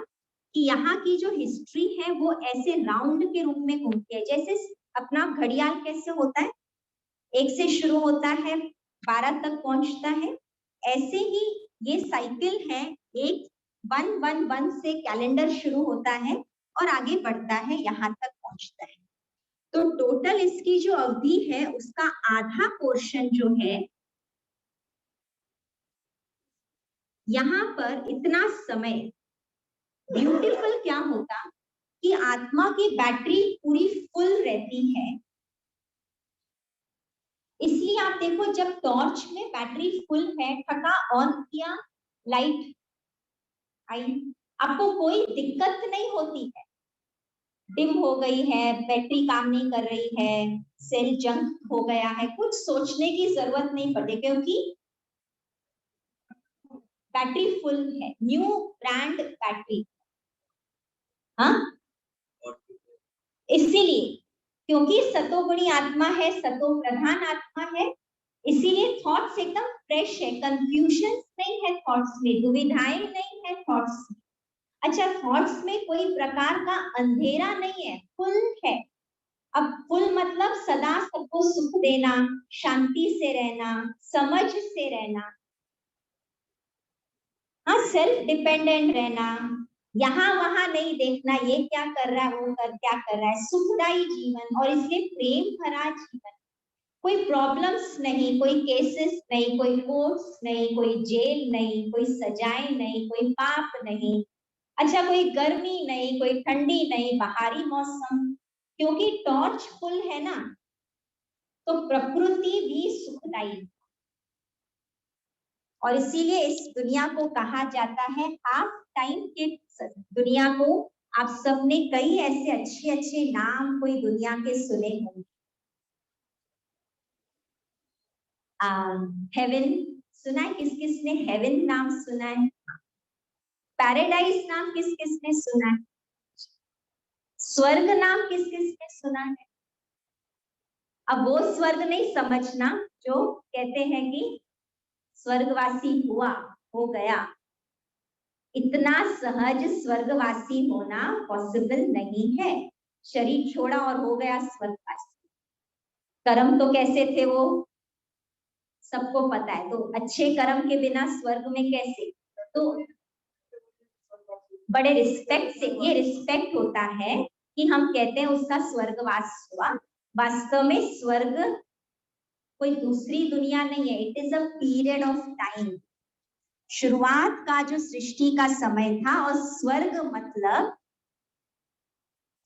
Speaker 1: कि यहाँ की जो हिस्ट्री है वो ऐसे राउंड के रूप में घूमती है। जैसे अपना घड़ियाल कैसे होता है, 1 से शुरू होता है 12 तक पहुंचता है, ऐसे ही ये साइकिल है। 1 से कैलेंडर शुरू होता है और आगे बढ़ता है, यहाँ तक पहुंचता है। तो टोटल इसकी जो अवधि है उसका आधा पोर्शन जो है, यहाँ पर इतना समय ब्यूटीफुल क्या होता कि आत्मा की बैटरी पूरी फुल रहती है। इसलिए आप देखो, जब टॉर्च में बैटरी फुल है, ठका ऑन किया, लाइट आई, आपको कोई दिक्कत नहीं होती है। डिम हो गई है, बैटरी काम नहीं कर रही है, सेल जंक हो गया है, कुछ सोचने की जरूरत नहीं पड़ती क्योंकि बैटरी फुल है, न्यू ब्रांड बैटरी। हाँ, इसीलिए क्योंकि सतोगुणी आत्मा है, सतो प्रधान आत्मा है, इसीलिए थॉट्स एकदम फ्रेश है, कंफ्यूजन नहीं है थॉट्स में, दुविधाएं नहीं है थॉट्स में। अच्छा, थॉट्स में कोई प्रकार का अंधेरा नहीं है, फुल है। अब फुल मतलब सदा सबको सुख देना, शांति से रहना, समझ से रहना, हाँ, सेल्फ डिपेंडेंट रहना, यहाँ वहां नहीं देखना ये क्या कर रहा है, वो क्या कर रहा है, सुखदायी जीवन, और इसलिए प्रेम भरा जीवन। कोई प्रॉब्लम्स नहीं, कोई केसेस नहीं, कोई कोर्ट्स नहीं, कोई जेल नहीं, कोई सजाएं नहीं, कोई पाप नहीं। अच्छा, कोई गर्मी नहीं, कोई ठंडी नहीं, बाहरी मौसम, क्योंकि टॉर्च फुल है ना, तो प्रकृति भी सुखदायी। और इसीलिए इस दुनिया को कहा जाता है हाफ टाइम के दुनिया को। आप सबने कई ऐसे अच्छे अच्छे नाम कोई दुनिया के सुने होंगे। हेवन सुना है? किस किस ने हेवन नाम सुना है? पैराडाइज नाम किस किस ने सुना है? स्वर्ग नाम किस किस ने सुना है? अब वो स्वर्ग नहीं समझना जो कहते हैं कि स्वर्गवासी हुआ, हो गया। इतना सहज स्वर्गवासी होना पॉसिबल नहीं है। शरीर छोड़ा और हो गया स्वर्गवासी। कर्म तो कैसे थे वो सबको पता है। तो अच्छे कर्म के बिना स्वर्ग में कैसे? तो बड़े रिस्पेक्ट से, ये रिस्पेक्ट होता है कि हम कहते हैं उसका स्वर्गवास हुआ। वास्तव में स्वर्ग कोई दूसरी दुनिया नहीं है, it is a period of time. शुरुआत का जो सृष्टि का समय था, और स्वर्ग मतलब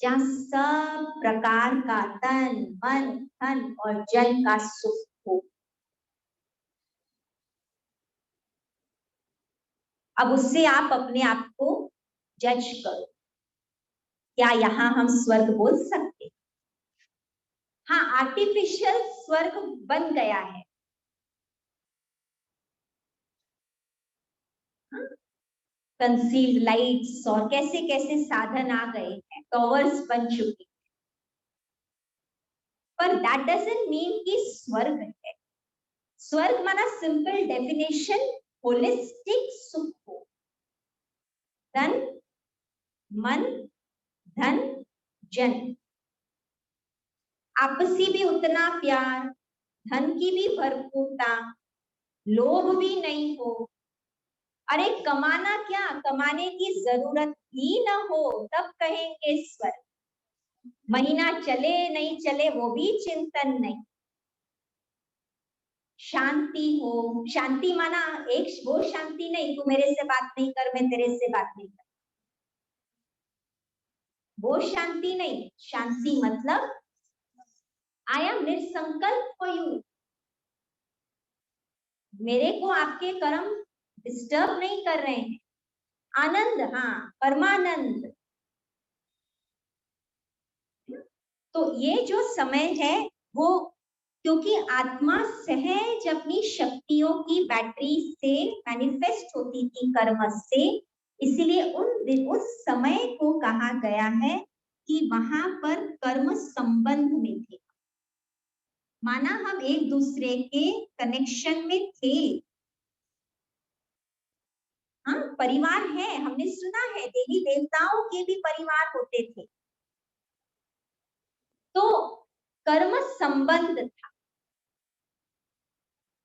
Speaker 1: जहाँ सब प्रकार का तन मन धन और जन का सुख हो। अब उससे आप अपने आप को जज करो, क्या यहाँ हम स्वर्ग बोल सकते? हाँ, आर्टिफिशियल स्वर्ग बन गया है। कंसील्ड लाइट्स और कैसे कैसे साधन आ गए हैं, टॉवर्स बन चुके, पर दैट डजंट मीन कि स्वर्ग है। स्वर्ग माना सिंपल डेफिनेशन होलिस्टिक सुख हो, तन मन धन जन, आपसी भी उतना प्यार, धन की भी भरपूरता, लोभ भी नहीं हो। अरे कमाना क्या, कमाने की जरूरत ही ना हो तब कहेंगे स्वर्ग। महीना चले नहीं चले वो भी चिंतन नहीं, शांति हो। शांति माना एक वो शांति नहीं, तू मेरे से बात नहीं कर मैं तेरे से बात नहीं कर, वो शांति नहीं। शांति मतलब आई एम निसंकल्प फॉर यू, मेरे को आपके कर्म डिस्टर्ब नहीं कर रहे हैं। आनंद, हाँ, परमानंद। तो ये जो समय है वो, क्योंकि आत्मा सहज अपनी शक्तियों की बैटरी से मैनिफेस्ट होती थी कर्म से, इसलिए उस समय को कहा गया है कि वहां पर कर्म संबंध में थे, माना हम एक दूसरे के कनेक्शन में थे। हाँ, परिवार है, हमने सुना है देवी देवताओं के भी परिवार होते थे, तो कर्म संबंध था।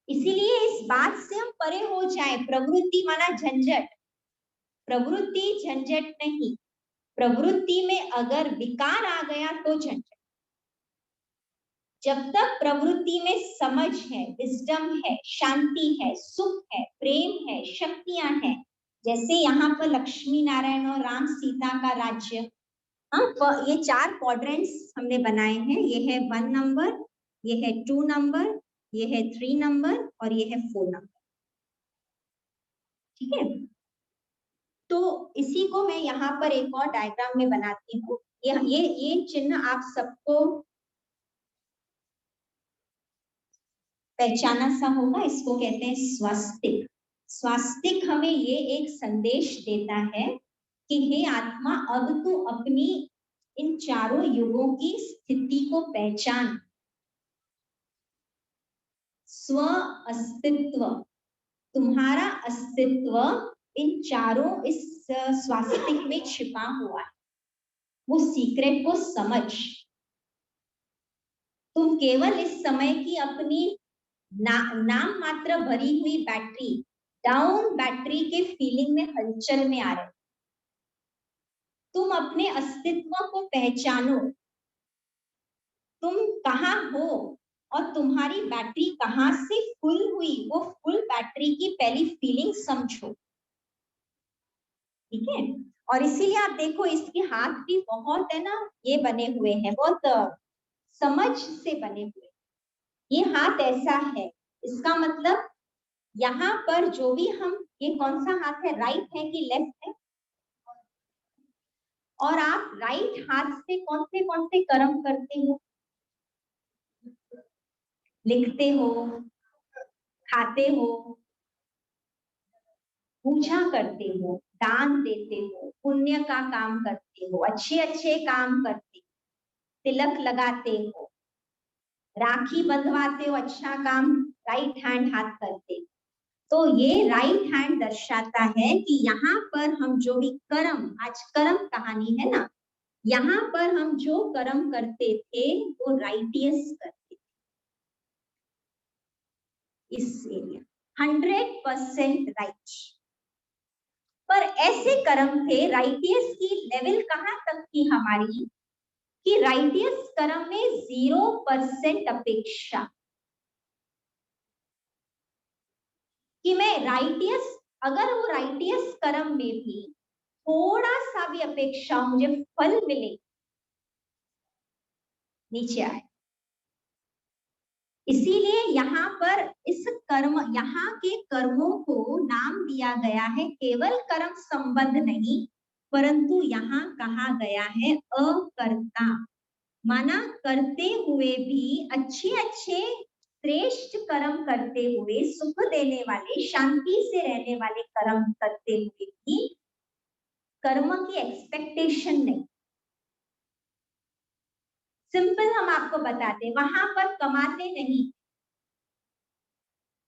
Speaker 1: इसीलिए इस बात से हम परे हो जाए, प्रवृत्ति माना झंझट, प्रवृत्ति झंझट नहीं, प्रवृत्ति में अगर विकार आ गया तो झंझट। जब तक प्रवृत्ति में समझ है, विजडम है, शांति है, सुख है, प्रेम है, शक्तियां हैं, जैसे यहाँ पर लक्ष्मी नारायण और राम सीता का राज्य, हाँ, ये 4 क्वाड्रेंट्स हमने बनाए हैं। ये है 1 नंबर, ये है 2 नंबर, ये है 3 नंबर और ये है 4 नंबर। ठीक है, तो इसी को मैं यहाँ पर एक और डायग्राम में बनाती हूँ। ये चिन्ह आप सबको पहचाना सा होगा, इसको कहते हैं स्वास्तिक। स्वास्तिक हमें ये एक संदेश देता है कि हे आत्मा, अब तू अपनी इन चारों युगों की स्थिति को पहचान। स्व अस्तित्व, तुम्हारा अस्तित्व इन चारों इस स्वास्तिक में छिपा हुआ है। वो सीक्रेट को समझ। तुम केवल इस समय की अपनी नाम मात्र भरी हुई बैटरी, डाउन बैटरी के फीलिंग में हलचल में आ रहे। तुम अपने अस्तित्व को पहचानो। तुम कहाँ हो और तुम्हारी बैटरी कहाँ से फुल हुई, वो फुल बैटरी की पहली फीलिंग समझो। ठीक है। और इसीलिए आप देखो इसके हाथ भी बहुत है ना, ये बने हुए हैं, बहुत समझ से बने हुए। ये हाथ ऐसा है, इसका मतलब यहाँ पर जो भी हम, ये कौन सा हाथ है, राइट है कि लेफ्ट है? और आप राइट हाथ से कौन से कर्म करते हो? लिखते हो, खाते हो, पूजा करते हो, दान देते हो, पुण्य का काम करते हो, अच्छे अच्छे काम करते हो, तिलक लगाते हो, राखी बंधवाते हो, अच्छा काम राइट हैंड हाथ करते हो। तो ये राइट हैंड दर्शाता है कि यहाँ पर हम जो भी कर्म, आज कर्म कहानी है ना, यहाँ पर हम जो कर्म करते थे वो राइटियस करते थे। इस एरिया 100% राइट। पर ऐसे कर्म थे, राइटियस की लेवल कहां तक थी हमारी, कि राइटियस कर्म में 0% अपेक्षा, कि मैं राइटियस, अगर वो राइटियस कर्म में भी थोड़ा सा भी अपेक्षा मुझे फल मिले, नीचे आए। इसीलिए यहाँ पर इस कर्म, यहाँ के कर्मों को नाम दिया गया है, केवल कर्म संबंध नहीं, परंतु यहाँ कहा गया है अकर्ता, माना करते हुए भी अच्छे अच्छे श्रेष्ठ कर्म करते हुए, सुख देने वाले, शांति से रहने वाले कर्म करते हुए भी कर्म की एक्सपेक्टेशन नहीं। सिंपल हम आपको बताते, वहां पर कमाते नहीं,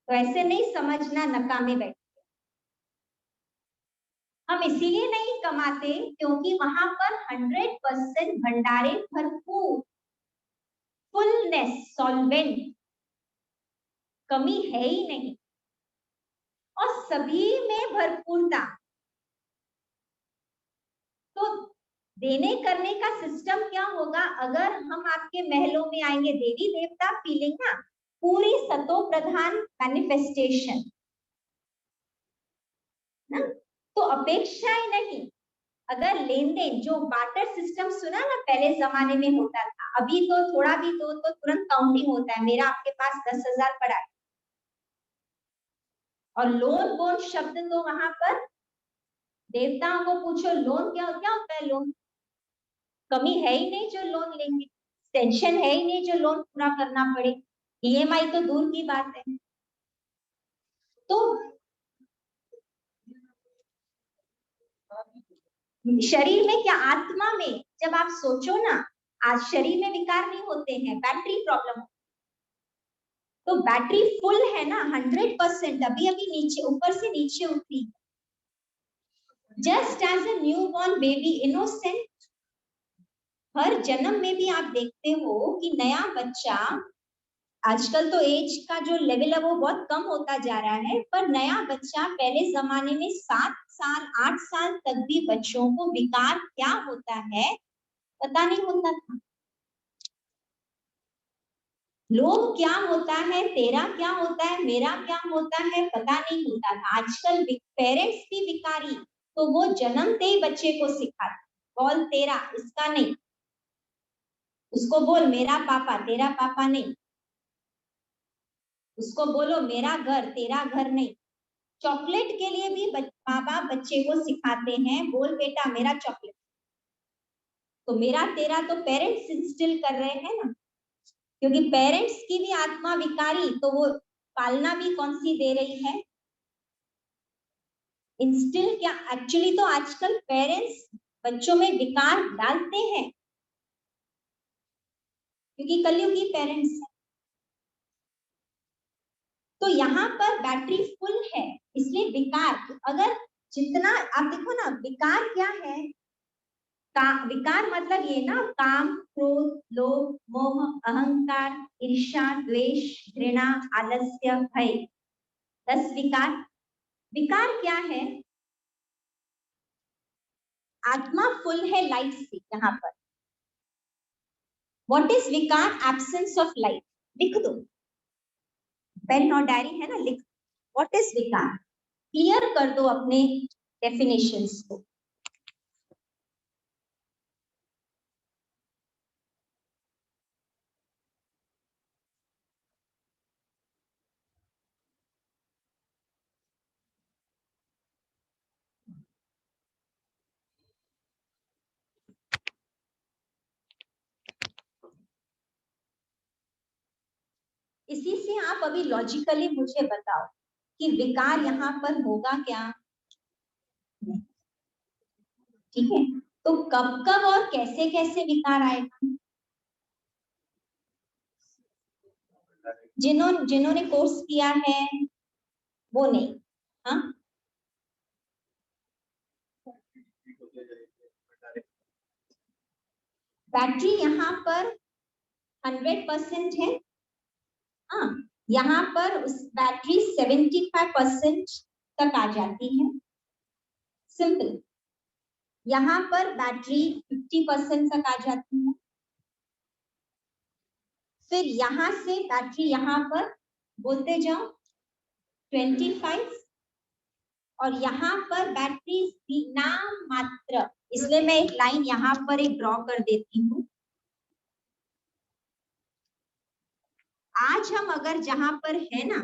Speaker 1: तो ऐसे नहीं समझना नकामे बैठे। हम इसीलिए नहीं कमाते क्योंकि वहां पर 100% भंडारे भरपूर, फुलनेस, सॉल्वेंट, कमी है ही नहीं, और सभी में भरपूरता। तो देने करने का सिस्टम क्या होगा? अगर हम आपके महलों में आएंगे, देवी देवता फीलिंग ना, पूरी सतो प्रधान मैनिफेस्टेशन ना, तो अपेक्षा ही नहीं। अगर लेन देन, जो बार्टर सिस्टम सुना ना पहले जमाने में होता था, अभी तो थोड़ा भी दो तो तुरंत काउंटिंग होता है, मेरा आपके पास 10,000 पड़ा है, और लोन बोन शब्द तो वहां पर देवताओं को पूछो, लोन क्या क्या होता है? लोन, कमी है ही नहीं जो लोन लेंगे, टेंशन है ही नहीं जो लोन पूरा करना पड़े, ईएमआई तो दूर की बात है। तो शरीर में क्या, आत्मा में जब आप सोचो ना, आज शरीर में विकार नहीं होते हैं, बैटरी प्रॉब्लम, तो बैटरी फुल है ना 100%, अभी अभी नीचे, ऊपर से नीचे उतरी। Just as a new born baby innocent, हर जन्म में भी आप देखते हो कि नया बच्चा, आजकल तो एज का जो लेवल है वो बहुत कम होता जा रहा है, पर नया बच्चा, पहले जमाने में 7 साल 8 साल तक भी बच्चों को विकार क्या होता है पता नहीं होता था। लोग क्या होता है, तेरा क्या होता है, मेरा क्या होता है पता नहीं होता था। आजकल पेरेंट्स भी विकारी, तो वो जन्मते ही बच्चे को सिखाते, बोल तेरा, इसका नहीं, उसको बोल मेरा पापा, तेरा पापा नहीं, उसको बोलो मेरा घर, तेरा घर नहीं। चॉकलेट के लिए भी माँ बाप बच्चे को सिखाते हैं, बोल बेटा मेरा चॉकलेट, तो मेरा तेरा तो पेरेंट्स इंस्टिल कर रहे हैं ना, क्योंकि पेरेंट्स की भी आत्मा विकारी, तो वो पालना भी कौन सी दे रही है, इंस्टिल क्या। एक्चुअली तो आजकल पेरेंट्स बच्चों में विकार डालते हैं, क्योंकि कलयुगी पेरेंट्स है। तो यहाँ पर बैटरी फुल है, इसलिए विकार, अगर जितना आप देखो ना, विकार क्या है, विकार मतलब ये ना, काम, क्रोध, लोभ, मोह, अहंकार, ईर्ष्या, द्वेष, घृणा, आलस्य, भय, 10 विकार। विकार क्या है? आत्मा फुल है लाइट से यहाँ पर। व्हाट इज विकार? Absence of light. लिख दो, पेन और डायरी है ना, लिख। व्हाट इज विकार? क्लियर कर दो अपने डेफिनेशंस को। इसी से आप अभी लॉजिकली मुझे बताओ कि विकार यहाँ पर होगा क्या? ठीक है, तो कब कब और कैसे कैसे विकार आएगा? जिन्होंने कोर्स किया है वो नहीं। हाँ, बैटरी यहाँ पर 100% है। हाँ, यहाँ पर उस बैटरी 75% तक आ जाती है, सिंपल। यहाँ पर बैटरी 50% तक आ जाती है। फिर यहाँ से बैटरी यहाँ पर बोलते जाओ 25, और यहाँ पर बैटरी नाम मात्र, इसलिए मैं एक लाइन यहाँ पर एक ड्रॉ कर देती हूँ। आज हम अगर जहां पर है ना,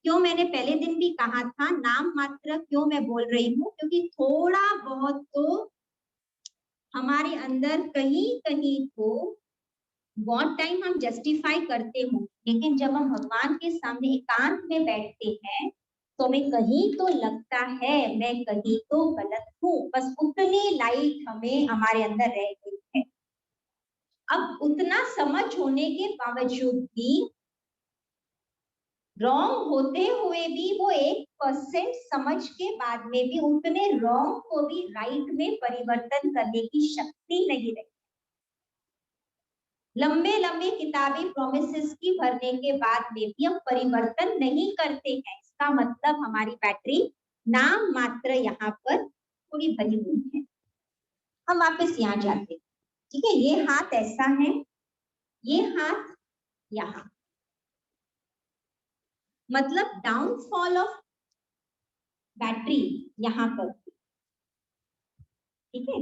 Speaker 1: क्यों मैंने पहले दिन भी कहा था नाम मात्र क्यों मैं बोल रही हूँ, क्योंकि थोड़ा बहुत तो हमारे अंदर कहीं कहीं तो बहुत टाइम हम जस्टिफाई करते हो, लेकिन जब हम भगवान के सामने एकांत में बैठते हैं तो हमें कहीं तो लगता है मैं कहीं तो गलत हूँ। बस उतनी लाइट हमें हमारे अंदर रह गई है। अब उतना समझ होने के बावजूद भी, रॉन्ग होते हुए भी, वो 1% समझ के बाद में भी उतने रॉन्ग को भी राइट में परिवर्तन करने की शक्ति नहीं रही। लंबे लंबे किताबी प्रोमिसेस की भरने के बाद में भी हम परिवर्तन नहीं करते हैं, इसका मतलब हमारी बैटरी नाम मात्र यहाँ पर पूरी भरी हुई है। हम वापस यहाँ जाते हैं, ठीक है। ये हाथ ऐसा है, ये हाथ यहाँ, मतलब डाउनफॉल ऑफ बैटरी यहाँ पर, ठीक है।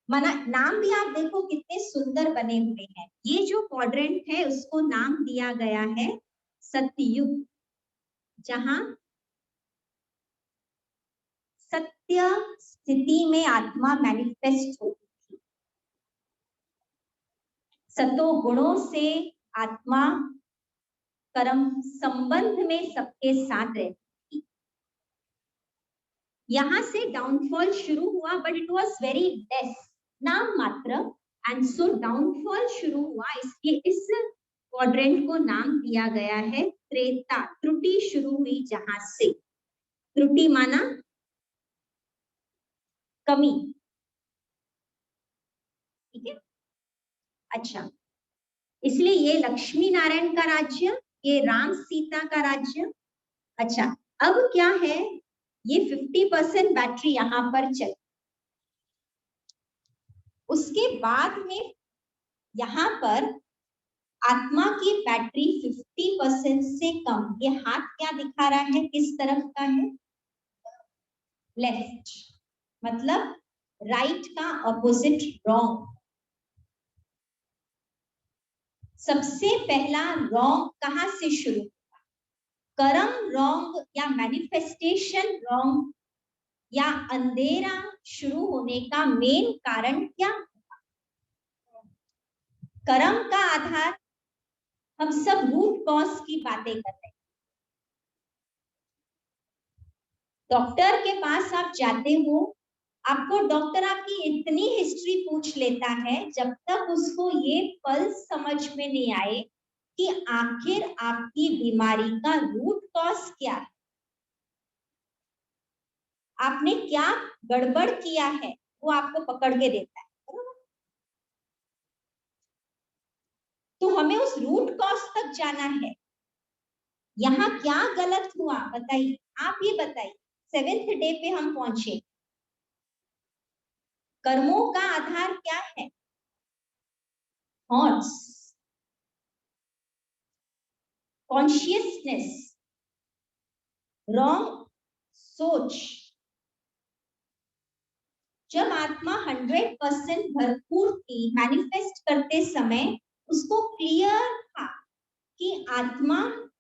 Speaker 1: मना नाम भी आप देखो कितने सुंदर बने हुए हैं। ये जो क्वाड्रेंट है उसको नाम दिया गया है सत्ययुग, जहां सत्य स्थिति में आत्मा मैनिफेस्ट होती थी। सतो गुणों से आत्मा कर्म संबंध में सबके साथ रहती थी। यहां से डाउनफॉल शुरू हुआ, but it was very less, नाम मात्र। एंड सो डाउनफॉल शुरू हुआ, इसलिए इस क्वाड्रेंट को नाम दिया गया है त्रेता। त्रुटि शुरू हुई जहां से, त्रुटि माना कमी, ठीक है। अच्छा, इसलिए ये लक्ष्मी नारायण का राज्य, ये राम सीता का राज्य। अच्छा, अब क्या है, ये 50% बैटरी यहाँ पर चल, उसके बाद में यहाँ पर आत्मा की बैटरी 50% से कम। ये हाथ क्या दिखा रहा है, किस तरफ का है? लेफ्ट, मतलब राइट का ऑपोजिट रॉन्ग। सबसे पहला रॉन्ग कहां से शुरू हुआ? कर्म रॉन्ग या मैनिफेस्टेशन रॉन्ग या अंधेरा शुरू होने का मेन कारण क्या? कर्म का आधार, हम सब रूट कॉज की बातें कर रहे हैं। डॉक्टर के पास आप जाते हो, आपको डॉक्टर आपकी इतनी हिस्ट्री पूछ लेता है जब तक उसको ये पल्स समझ में नहीं आए कि आखिर आपकी बीमारी का रूट कॉज क्या है, आपने क्या गड़बड़ किया है, वो आपको पकड़ के देता है। तो हमें उस रूट कॉज तक जाना है। यहाँ क्या गलत हुआ बताइए, आप ये बताइए। 7th डे पे हम पहुंचे, कर्मों का आधार क्या है? थॉट्स, कॉन्शियसनेस, रॉन्ग सोच। जब आत्मा 100% भरपूर थी, मैनिफेस्ट करते समय उसको क्लियर था कि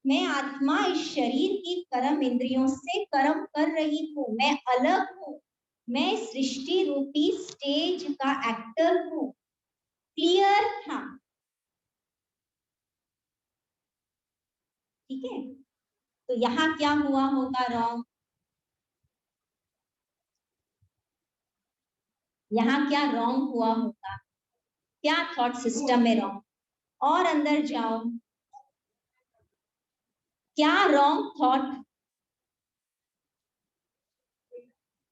Speaker 1: मैं आत्मा इस शरीर की कर्म इंद्रियों से कर्म कर रही हूँ, मैं अलग हूँ, मैं सृष्टि रूपी स्टेज का एक्टर हूँ। क्लियर था, ठीक है। तो यहाँ क्या हुआ होगा रॉन्ग? यहाँ क्या रॉन्ग हुआ होगा? क्या थॉट सिस्टम में रॉन्ग? और अंदर जाओ, क्या रॉन्ग थॉट?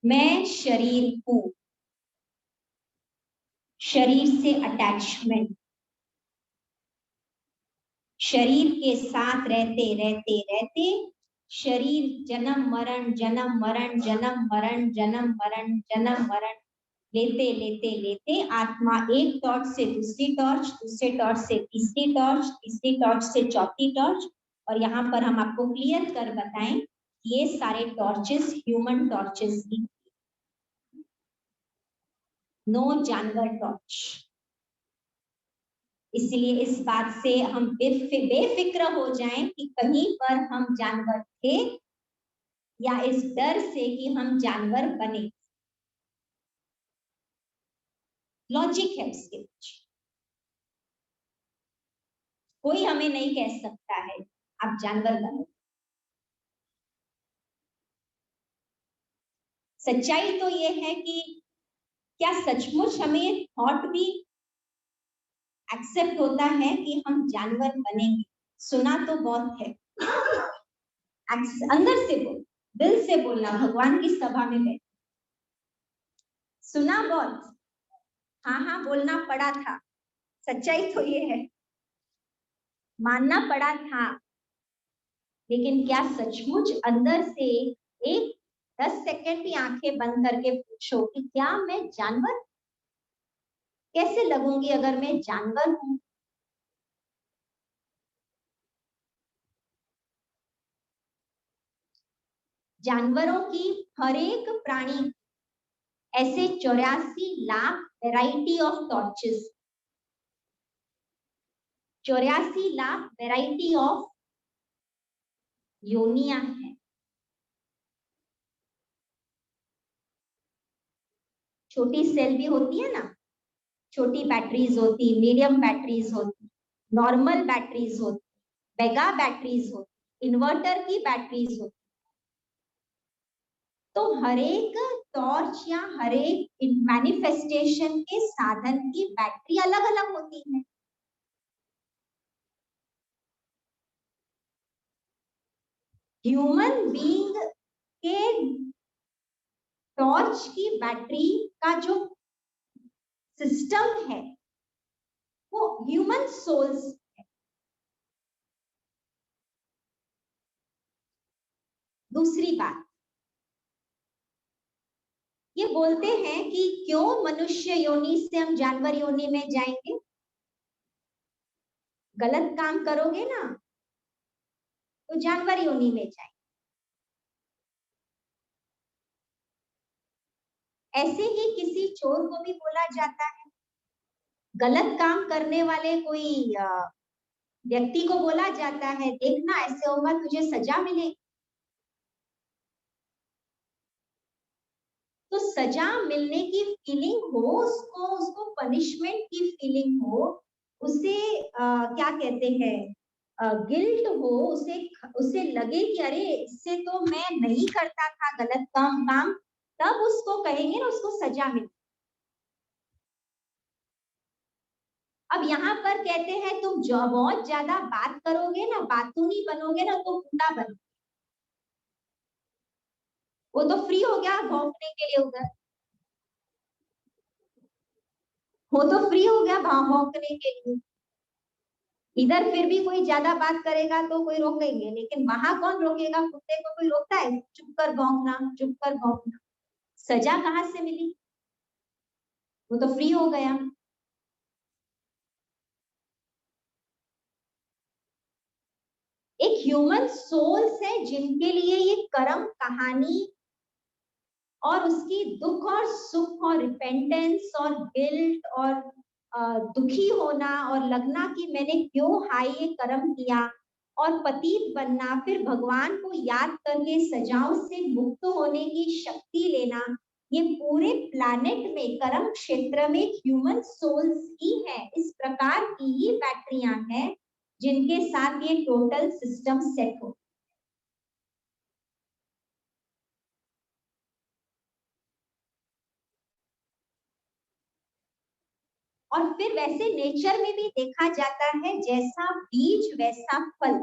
Speaker 1: मैं शरीर हूं, शरीर से अटैचमेंट, शरीर के साथ रहते रहते रहते शरीर जन्म मरण जन्म मरण जन्म मरण जन्म मरण जन्म मरण लेते लेते लेते आत्मा एक टॉर्च से दूसरी टॉर्च, दूसरे टॉर्च से तीसरी टॉर्च, तीसरी टॉर्च से चौथी टॉर्च। और यहाँ पर हम आपको क्लियर कर बताएं, ये सारे टॉर्चेस ह्यूमन टॉर्चेस ही, नो जानवर टॉर्च। इसलिए इस बात से हम बेफिक्र हो जाएं कि कहीं पर हम जानवर थे, या इस डर से कि हम जानवर बने। लॉजिक है उसके पीछे, कोई हमें नहीं कह सकता है आप जानवर बनो। सच्चाई तो ये है कि क्या सचमुच हमें थॉट भी एक्सेप्ट होता है कि हम जानवर बनेंगे? सुना तो बहुत है, अंदर से बोल, दिल से बोलना, भगवान की सभा में बैठ सुना बहुत, हाँ हाँ बोलना पड़ा था। सच्चाई तो ये है, मानना पड़ा था। लेकिन क्या सचमुच अंदर से एक 10 सेकंड की आंखें बंद करके पूछो कि क्या मैं जानवर? कैसे लगूंगी अगर मैं जानवर हूं? जानवरों की हर एक प्राणी ऐसे 84 lakh variety of torches, 84 lakh variety of योनिया है। छोटी सेल भी होती है ना, छोटी बैटरीज होती, मीडियम बैटरीज होती, नॉर्मल बैटरीज होती, मेगा बैटरीज होती, इन्वर्टर की बैटरीज होती। तो हर एक टॉर्च या हर एक मैनिफेस्टेशन के साधन की बैटरी अलग अलग होती है। ह्यूमन बीइंग के टॉर्च की बैटरी का जो सिस्टम है वो ह्यूमन सोल्स है। दूसरी बात, ये बोलते हैं कि क्यों मनुष्य योनि से हम जानवर योनि में जाएंगे? गलत काम करोगे ना तो जानवर योनि में जाएंगे। ऐसे ही किसी चोर को भी बोला जाता है, गलत काम करने वाले कोई व्यक्ति को बोला जाता है, देखना ऐसे होगा तुझे सजा मिलेगी। तो सजा मिलने की फीलिंग हो, उसको उसको पनिशमेंट की फीलिंग हो, उसे क्या कहते हैं गिल्ट हो, उसे उसे लगे कि अरे इससे तो मैं नहीं करता था गलत काम, तब उसको कहेंगे ना, उसको सजा मिली। अब यहाँ पर कहते हैं तुम जो बहुत ज्यादा बात करोगे ना, बातूनी बनोगे ना, तो बूढ़ा बनो। वो तो फ्री हो गया भौंकने के लिए उधर, वो तो फ्री हो गया भौंकने के लिए। इधर फिर भी कोई ज्यादा बात करेगा तो कोई रोकेंगे, लेकिन वहां कौन रोकेगा? कुत्ते को कोई रोकता है? चुप कर भौंकना, चुप कर भौंकना। सजा कहाँ से मिली? वो तो फ्री हो गया। एक ह्यूमन सोल्स है जिनके लिए ये कर्म कहानी और उसकी दुख और सुख और रिपेंटेंस और गिल्ट और दुखी होना और लगना कि मैंने क्यों हाय ये कर्म किया, और पतित बनना, फिर भगवान को याद करके सजाओं से मुक्त होने की शक्ति लेना, ये पूरे प्लैनेट में कर्म क्षेत्र में ह्यूमन सोल्स ही है। इस प्रकार की ही बैटरियां हैं जिनके साथ ये टोटल सिस्टम सेट हो। और फिर वैसे नेचर में भी देखा जाता है, जैसा बीज वैसा फल।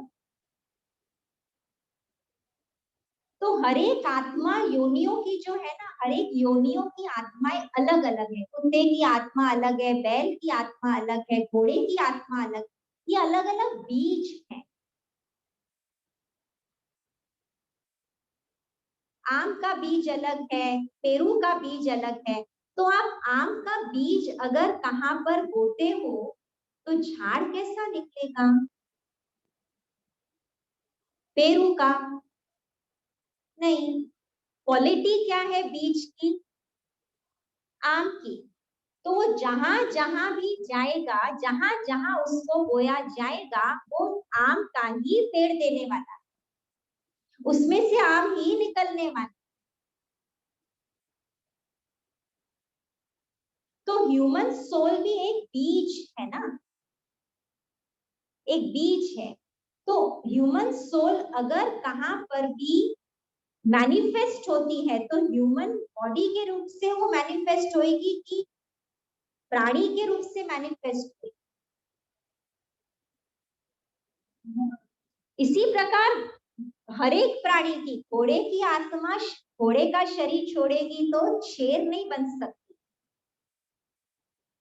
Speaker 1: तो हर एक आत्मा योनियों की जो है ना, हर एक योनियों की आत्माएं अलग अलग है। कुत्ते की आत्मा अलग है, बैल की आत्मा अलग है, घोड़े की आत्मा अलग। ये अलग अलग बीज हैं। आम का बीज अलग है, पेरू का बीज अलग है। तो आप आम का बीज अगर कहाँ पर बोते हो तो झाड़ कैसा निकलेगा? पेरू का? नहीं। क्वालिटी क्या है बीज की? आम की। तो वो जहां जहां भी जाएगा, जहां जहां उसको बोया जाएगा, वो आम का ही पेड़ देने वाला, उसमें से आम ही निकलने वाला। तो ह्यूमन सोल भी एक बीज है ना, एक बीज है। तो ह्यूमन सोल अगर कहां पर भी मैनिफेस्ट होती है तो ह्यूमन बॉडी के रूप से वो मैनिफेस्ट होएगी कि प्राणी के रूप से मैनिफेस्ट होगी। इसी प्रकार हर एक प्राणी की, घोड़े की आत्मा घोड़े का शरीर छोड़ेगी तो शेर नहीं बन सकती,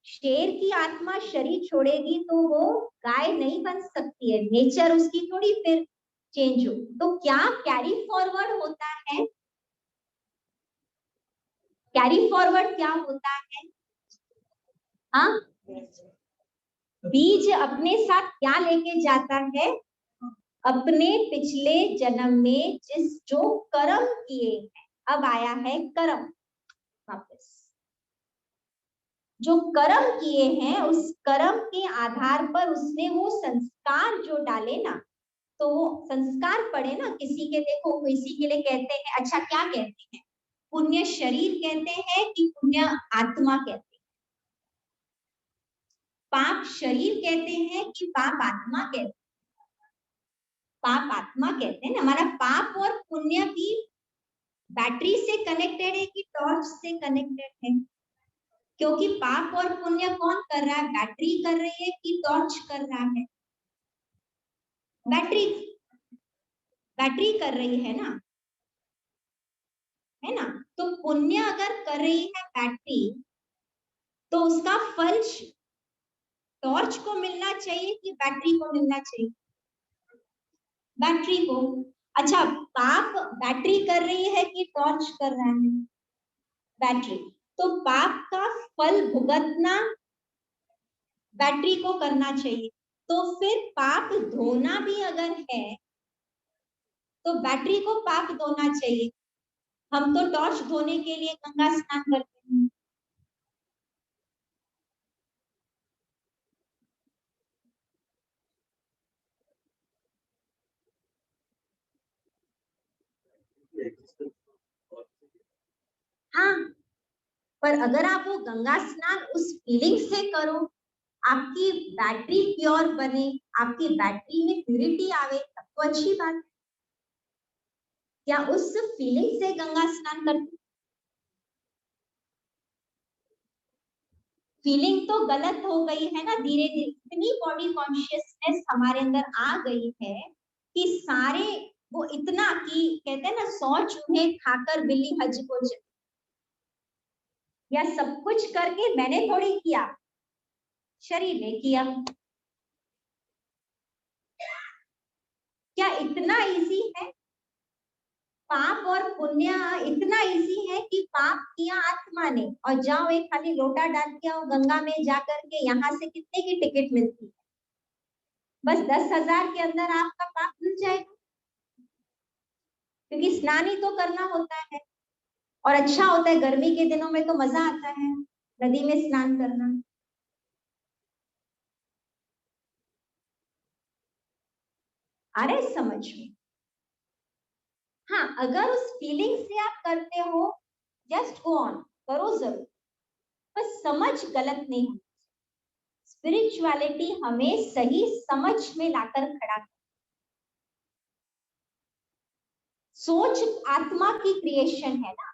Speaker 1: शेर की आत्मा शरीर छोड़ेगी तो वो गाय नहीं बन सकती है। नेचर उसकी थोड़ी फिर चेंज हो। तो क्या कैरी फॉरवर्ड होता है? कैरी फॉरवर्ड क्या होता है? हाँ, बीज अपने साथ क्या लेके जाता है? अपने पिछले जन्म में जिस जो कर्म किए हैं, अब आया है कर्म वापस। जो कर्म किए हैं उस कर्म के आधार पर उसने वो संस्कार जो डाले ना, तो वो संस्कार पड़े ना किसी के। देखो किसी के लिए कहते हैं, अच्छा क्या कहते हैं, पुण्य शरीर कहते हैं कि पुण्य आत्मा कहते हैं? पाप शरीर कहते हैं कि पाप आत्मा कहते हैं? पाप आत्मा कहते हैं ना। हमारा पाप और पुण्य भी बैटरी से कनेक्टेड है कि टॉर्च से कनेक्टेड है? क्योंकि पाप और पुण्य कौन कर रहा है? बैटरी कर रही है कि टॉर्च कर रहा है? बैटरी, बैटरी कर रही है ना, है ना। तो पुण्य अगर कर रही है बैटरी, तो उसका फल टॉर्च को मिलना चाहिए कि बैटरी को मिलना चाहिए? बैटरी को। अच्छा, पाप बैटरी कर रही है कि टॉर्च कर रहा है? बैटरी। तो पाप का फल भुगतना बैटरी को करना चाहिए। तो फिर पाप धोना भी अगर है तो बैटरी को पाप धोना चाहिए। हम तो टॉर्च धोने के लिए गंगा स्नान करते हैं। हाँ, पर अगर आप वो गंगा स्नान उस फीलिंग से करो, आपकी बैटरी प्योर बने, आपकी बैटरी में प्यूरिटी आवे, तब तो अच्छी बात। क्या उस फीलिंग से गंगा स्नान करते? फीलिंग तो गलत हो गई है ना, धीरे धीरे इतनी बॉडी कॉन्शियसनेस हमारे अंदर आ गई है कि सारे वो इतना कि कहते हैं ना 100 चूहे खाकर बिल्ली हज को चली, या सब कुछ करके मैंने थोड़ी किया, शरीर ने किया। क्या इतना इजी है? पाप और पुण्य इतना इजी है कि पाप किया आत्मा ने और जाओ एक खाली लोटा डाल के आओ गंगा में जाकर के, यहाँ से कितने की टिकट मिलती है? बस 10,000 के अंदर आपका पाप धुल जाएगा, क्योंकि स्नान ही तो करना होता है। और अच्छा होता है, गर्मी के दिनों में तो मजा आता है नदी में स्नान करना। आ रहे समझ में? हाँ, अगर उस फीलिंग से आप करते हो, जस्ट गो ऑन, करो जरूर, बस समझ गलत नहीं हो। स्पिरिचुअलिटी हमें सही समझ में लाकर खड़ा कर, सोच आत्मा की क्रिएशन है ना,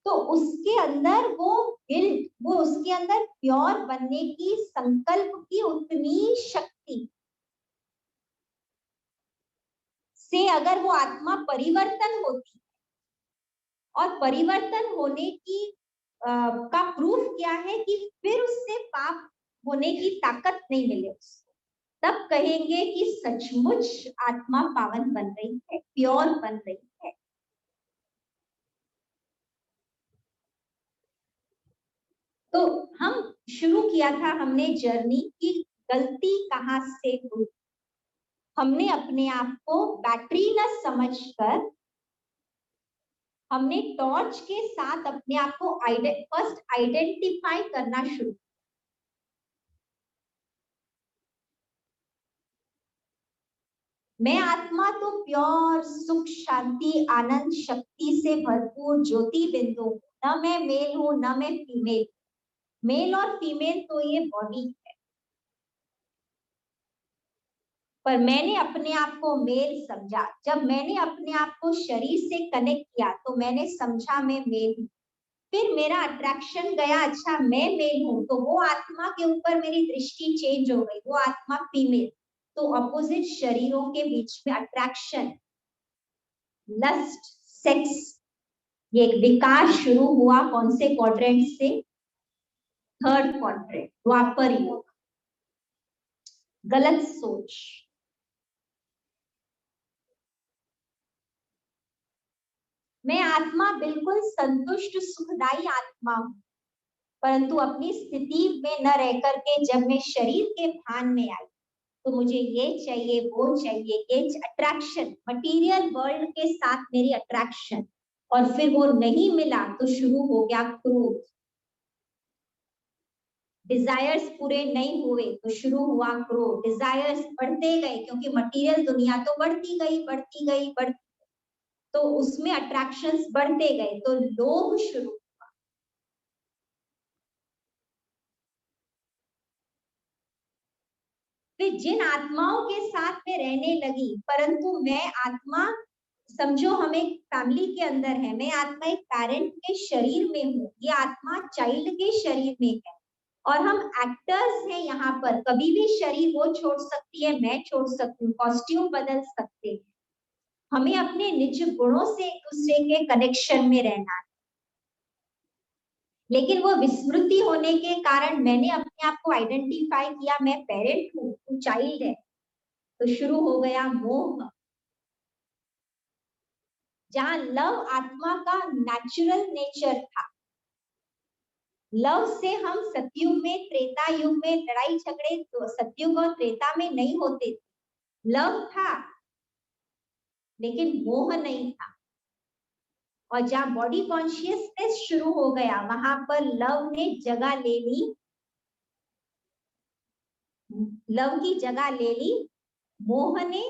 Speaker 1: तो उसके अंदर वो गिल्ट, वो उसके अंदर प्योर बनने की संकल्प की उतनी शक्ति से अगर वो आत्मा परिवर्तन होती, और परिवर्तन होने की का प्रूफ क्या है कि फिर उससे पाप होने की ताकत नहीं मिले उसको, तब कहेंगे कि सचमुच आत्मा पावन बन रही है, प्योर बन रही है। तो हम शुरू किया था हमने जर्नी की, गलती कहाँ से हुई। हमने अपने आप को बैटरी न समझकर हमने टॉर्च के साथ अपने आप को फर्स्ट आइडेंटिफाई करना शुरू। मैं आत्मा तो प्योर सुख शांति आनंद शक्ति से भरपूर ज्योति बिंदु हूं, न मैं मेल हूं न मैं फीमेल। मेल और फीमेल तो ये बॉडी है, पर मैंने अपने आप को मेल समझा। जब मैंने अपने आप को शरीर से कनेक्ट किया तो मैंने समझा मैं मेल हूं। फिर मेरा अट्रैक्शन गया, अच्छा मैं मेल हूं, तो वो आत्मा के ऊपर मेरी दृष्टि चेंज हो गई, वो आत्मा फीमेल। तो अपोजिट शरीरों के बीच में अट्रैक्शन, लस्ट, सेक्स, ये एक विकास शुरू हुआ। कौन से क्वाड्रेंट से? थर्ड क्वाड्रेंट, द्वापर युग। गलत सोच। मैं आत्मा बिल्कुल संतुष्ट सुखदाई आत्मा हूं, परंतु अपनी स्थिति में न रह करके जब मैं शरीर के भान में आई तो मुझे ये चाहिए वो चाहिए, ये अट्रैक्शन, मटेरियल वर्ल्ड के साथ मेरी अट्रैक्शन, और फिर वो नहीं मिला तो शुरू हो गया क्रोध। डिजायर्स पूरे नहीं हुए तो शुरू हुआ क्रोध। डिजायर्स बढ़ते गए क्योंकि मटेरियल दुनिया तो बढ़ती गई बढ़ती गई बढ़ती, तो उसमें अट्रैक्शंस बढ़ते गए तो लोभ शुरू। फिर जिन आत्माओं के साथ में रहने लगी, परंतु मैं आत्मा, समझो हम एक फैमिली के अंदर है, मैं आत्मा एक पेरेंट के शरीर में हूँ, ये आत्मा चाइल्ड के शरीर में है, और हम एक्टर्स हैं यहाँ पर। कभी भी शरीर वो छोड़ सकती है, मैं छोड़ सकती हूँ, कॉस्ट्यूम बदल सकते हैं। हमें अपने निज गुणों से एक दूसरे के कनेक्शन में रहना है, लेकिन वो विस्मृति होने के कारण मैंने अपने आप को आइडेंटिफाई किया, मैं पेरेंट हूँ, तू चाइल्ड है, तो शुरू हो गया मोह। जहां लव आत्मा का नेचुरल नेचर था, लव से हम सतयुग में, त्रेता युग में लड़ाई झगड़े तो सतयुग और त्रेता में नहीं होते थे। लव था लेकिन मोह नहीं था। और जहां बॉडी कॉन्शियसनेस शुरू हो गया वहां पर लव ने जगह ले ली, लव की जगह ले ली मोह ने,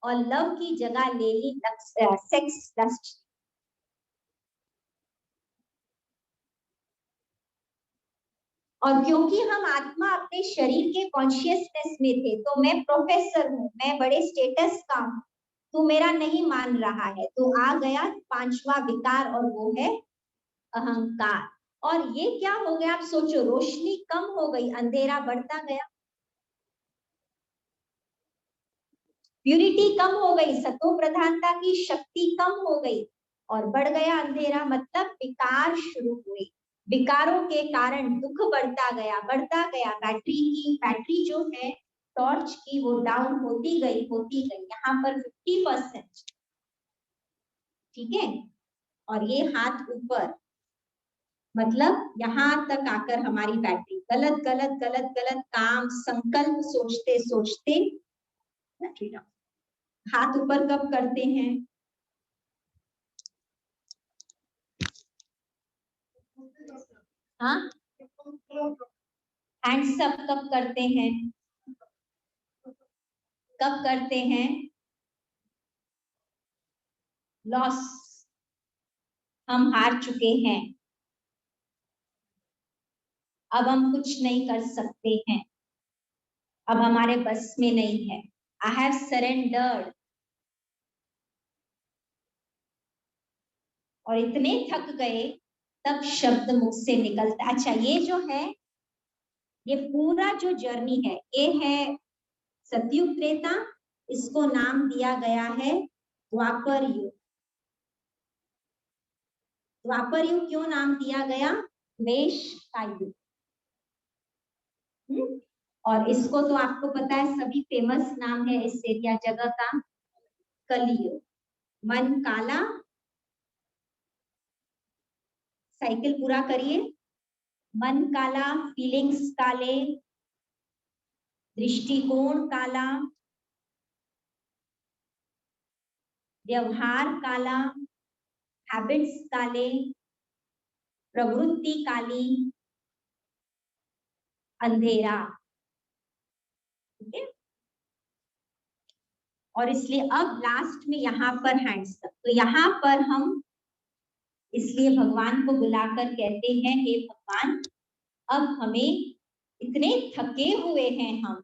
Speaker 1: और लव की जगह ले ली सेक्स लस्ट। और क्योंकि हम आत्मा अपने शरीर के कॉन्शियसनेस में थे, तो मैं प्रोफेसर हूँ, मैं बड़े स्टेटस का हूँ, तू मेरा नहीं मान रहा है, तो आ गया पांचवा विकार और वो है अहंकार। और ये क्या हो गया, आप सोचो, रोशनी कम हो गई, अंधेरा बढ़ता गया, प्यूरिटी कम हो गई, सतो प्रधानता की शक्ति कम हो गई और बढ़ गया अंधेरा, मतलब विकार शुरू हुए। विकारों के कारण दुख बढ़ता गया, बढ़ता गया। बैटरी जो है टॉर्च की वो डाउन होती गई, यहाँ पर 50%, ठीक है, और ये हाथ ऊपर, मतलब यहाँ तक आकर हमारी बैटरी गलत गलत गलत गलत काम, संकल्प सोचते सोचते बैटरी डाउन। हाथ ऊपर कब करते हैं, हाँ, हैंड्स अप कब करते हैं, कब करते हैं, लॉस, हम हार चुके हैं, अब हम कुछ नहीं कर सकते हैं, अब हमारे बस में नहीं है, आई हैव सरेंडर्ड, और इतने थक गए तब शब्द मुख से निकलता। अच्छा, ये जो है, ये पूरा जो जर्नी है, ये है सतयुग त्रेता, इसको नाम दिया गया है द्वापर युग। द्वापर युग क्यों नाम दिया गया, वेश का युग। और इसको तो आपको पता है, सभी फेमस नाम है इस एरिया जगह का, कलयुग। मन काला, साइकिल पूरा करिए, मन काला, फीलिंग्स काले, दृष्टिकोण काला, व्यवहार काला, हैबिट्स काले, प्रवृत्ति काली, अंधेरा, ठीक है। और इसलिए अब लास्ट में यहाँ पर हैंड्स तक, तो यहाँ पर हम इसलिए भगवान को बुलाकर कहते हैं, हे भगवान, अब हमें इतने थके हुए हैं हम।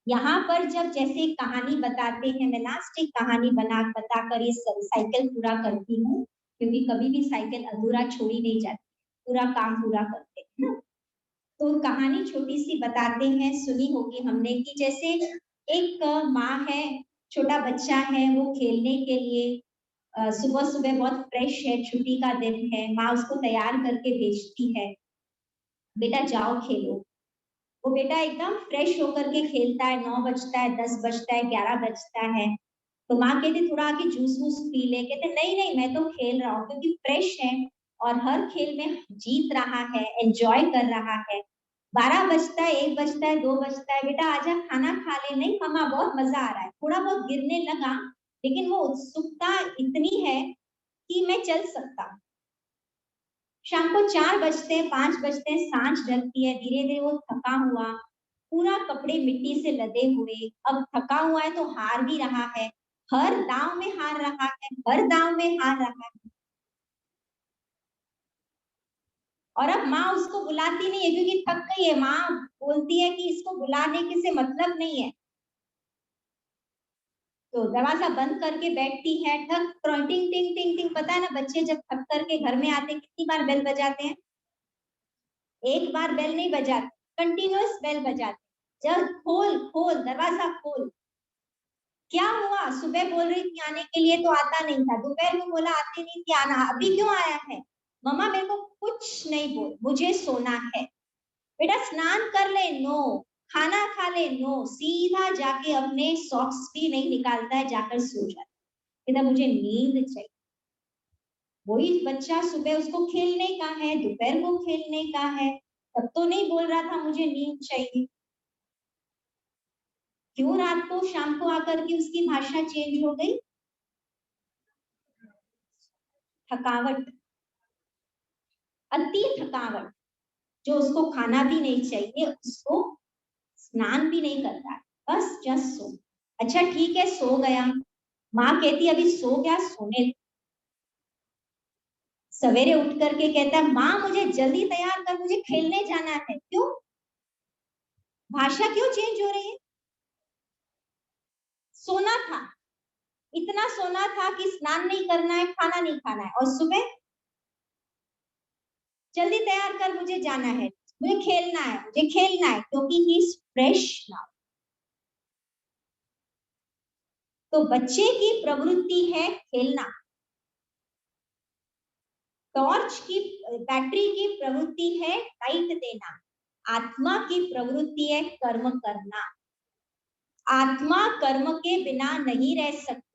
Speaker 1: यहाँ पर जब जैसे कहानी बताते हैं, मैं लास्ट एक कहानी बताकर ये साइकिल पूरा करती हूँ, क्योंकि कभी भी साइकिल अधूरा छोड़ी नहीं जाती, पूरा काम पूरा करते हैं ना। तो कहानी छोटी सी बताते हैं, सुनी होगी हमने, कि जैसे एक माँ है, छोटा बच्चा है, वो खेलने के लिए सुबह सुबह बहुत फ्रेश है, छुट्टी का दिन है, माँ उसको तैयार करके भेजती है, बेटा जाओ खेलो। वो बेटा एकदम फ्रेश होकर के खेलता है, 9 बजता है, 10 बजता है, 11 बजता है, तो माँ कहती थोड़ा आके जूस वूस पी ले, कहते नहीं नहीं मैं तो खेल रहा हूँ, क्योंकि फ्रेश है और हर खेल में जीत रहा है, एंजॉय कर रहा है। 12 बजता है, 1 बजता है, 2 बजता है, बेटा आजा खाना खा ले, नहीं मम्मा बहुत मजा आ रहा है, थोड़ा बहुत गिरने लगा, लेकिन वो उत्सुकता इतनी है कि मैं चल सकता हूँ। शाम को 4 बजते हैं, 5 बजते हैं, सांझ ढलती है, धीरे धीरे वो थका हुआ, पूरा कपड़े मिट्टी से लदे हुए, अब थका हुआ है तो हार भी रहा है, हर दांव में हार रहा है, हर दांव में हार रहा है। और अब माँ उसको बुलाती नहीं है, क्योंकि थक गई है। माँ बोलती है कि इसको बुलाने के से मतलब नहीं है, तो दरवाजा बंद करके बैठती है, ठक टिंग टिंग टिंग टिंग। पता है ना, बच्चे जब थक करके घर में आते हैं कितनी बार बेल बजाते हैं, एक बार बेल नहीं बजाते, कंटिन्यूअस बेल बजाते, जब खोल खोल दरवाजा खोल। क्या हुआ, सुबह बोल रही थी आने के लिए तो आता नहीं था, दोपहर में बोला आते नहीं थी आना, अभी क्यों आया है, मम्मा मेरे को कुछ नहीं बोल, मुझे सोना है। बेटा स्नान कर ले, नो, खाना खा ले, नो, सीधा जाके अपने सॉक्स भी नहीं निकालता है, जाकर सो जाता है, कहता मुझे नींद चाहिए। वही बच्चा सुबह उसको खेलने का है, दोपहर को खेलने का है, तब तो नहीं बोल रहा था मुझे नींद चाहिए, क्यों रात को शाम को आकर के उसकी भाषा चेंज हो गई, थकावट, अति थकावट, जो उसको खाना भी नहीं चाहिए, उसको स्नान भी नहीं करता है, बस जस्ट सो। अच्छा ठीक है, सो गया, माँ कहती अभी सो गया, सोने दे। सवेरे उठ करके कहता है माँ मुझे जल्दी तैयार कर, मुझे खेलने जाना है। क्यों, भाषा क्यों चेंज हो रही है, सोना था, इतना सोना था कि स्नान नहीं करना है, खाना नहीं खाना है, और सुबह जल्दी तैयार कर, मुझे जाना है, मुझे खेलना है, मुझे खेलना है, क्योंकि ही इज फ्रेश नाउ। तो बच्चे की प्रवृत्ति है खेलना, टॉर्च की बैटरी की प्रवृत्ति है लाइट देना, आत्मा की प्रवृत्ति है कर्म करना। आत्मा कर्म के बिना नहीं रह सकती।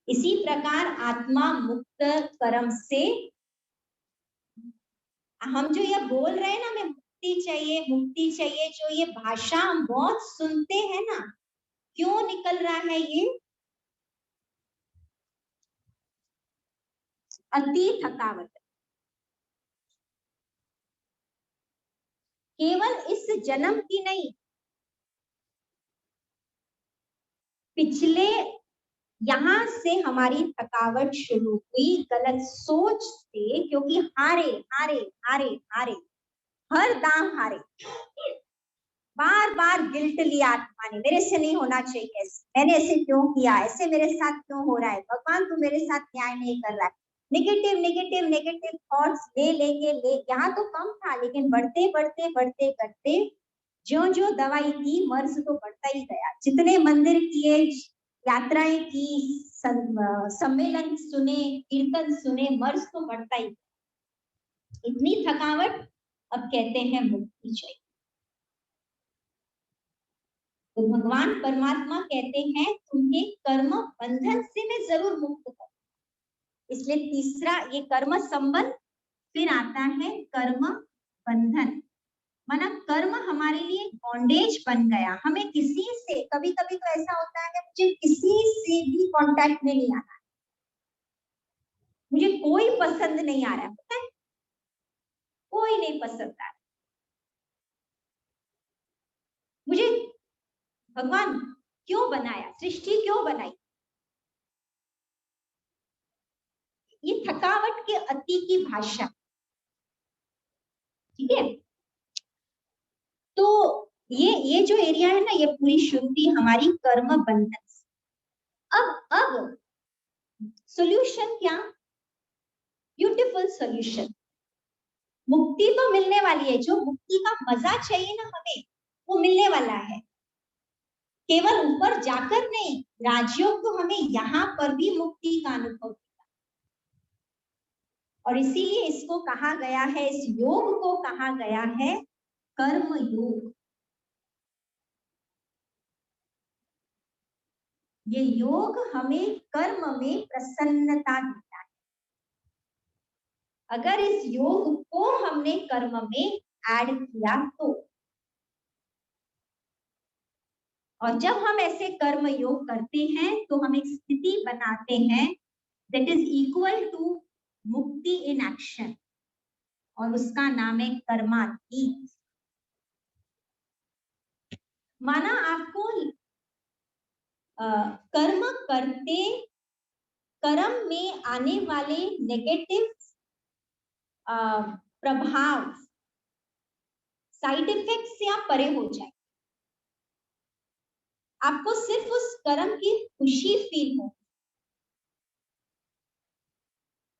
Speaker 1: इसी प्रकार आत्मा मुक्त कर्म से, हम जो ये बोल रहे हैं ना, हमें मुक्ति चाहिए, मुक्ति चाहिए, जो ये भाषा हम बहुत सुनते हैं ना, क्यों निकल रहा है ये? अति थकावट। केवल इस जन्म की नहीं, पिछले यहां से हमारी थकावट शुरू हुई गलत सोच से, क्योंकि हारे हारे हारे हारे, हर दाम हारे, बार बार गिल्ट लिया आत्मा ने, मेरे से नहीं होना चाहिए, मैंने ऐसे क्यों किया, ऐसे मेरे साथ क्यों हो रहा है, भगवान तू मेरे साथ न्याय नहीं कर रहा है। नेगेटिव नेगेटिव नेगेटिव थॉट्स ले लेंगे, ले यहाँ तो कम था, लेकिन बढ़ते बढ़ते बढ़ते करते जो जो दवाई की, मर्ज तो बढ़ता ही गया। जितने मंदिर किए, यात्राएं की, सम्मेलन सुने, कीर्तन सुने, मर्ज तो बढ़ता ही। इतनी थकावट, अब कहते हैं मुक्ति चाहिए। तो भगवान परमात्मा कहते हैं तुम्हें कर्म बंधन से मैं जरूर मुक्त करूं। इसलिए तीसरा ये कर्म संबंध, फिर आता है कर्म बंधन, माना कर्म हमारे लिए बॉन्डेज बन गया। हमें किसी से, कभी कभी तो ऐसा होता है मुझे किसी से भी कांटेक्ट में नहीं आना, मुझे कोई पसंद नहीं आ रहा है, पता है, कोई नहीं पसंद आ रहा मुझे। भगवान क्यों बनाया, सृष्टि क्यों बनाई? ये थकावट के अति की भाषा, ठीक है। तो ये जो एरिया है ना, ये पूरी श्रुति हमारी कर्म बंधन। अब सॉल्यूशन क्या? Beautiful solution. मुक्ति तो मिलने वाली है, जो मुक्ति का मजा चाहिए ना हमें, वो मिलने वाला है। केवल ऊपर जाकर नहीं, राजयोग तो हमें यहाँ पर भी मुक्ति का अनुभव होगा। और इसीलिए इसको कहा गया है, इस योग को कहा गया है कर्म योग। ये योग हमें कर्म में प्रसन्नता देता है। अगर इस योग को हमने कर्म में ऐड किया तो, और जब हम ऐसे कर्म योग करते हैं तो हम एक स्थिति बनाते हैं दैट इज इक्वल टू मुक्ति इन एक्शन, और उसका नाम है कर्मातीत। माना आपको कर्म करते, कर्म में आने वाले नेगेटिव प्रभाव, साइड इफेक्ट से आप परे हो जाए, आपको सिर्फ उस कर्म की खुशी फील हो,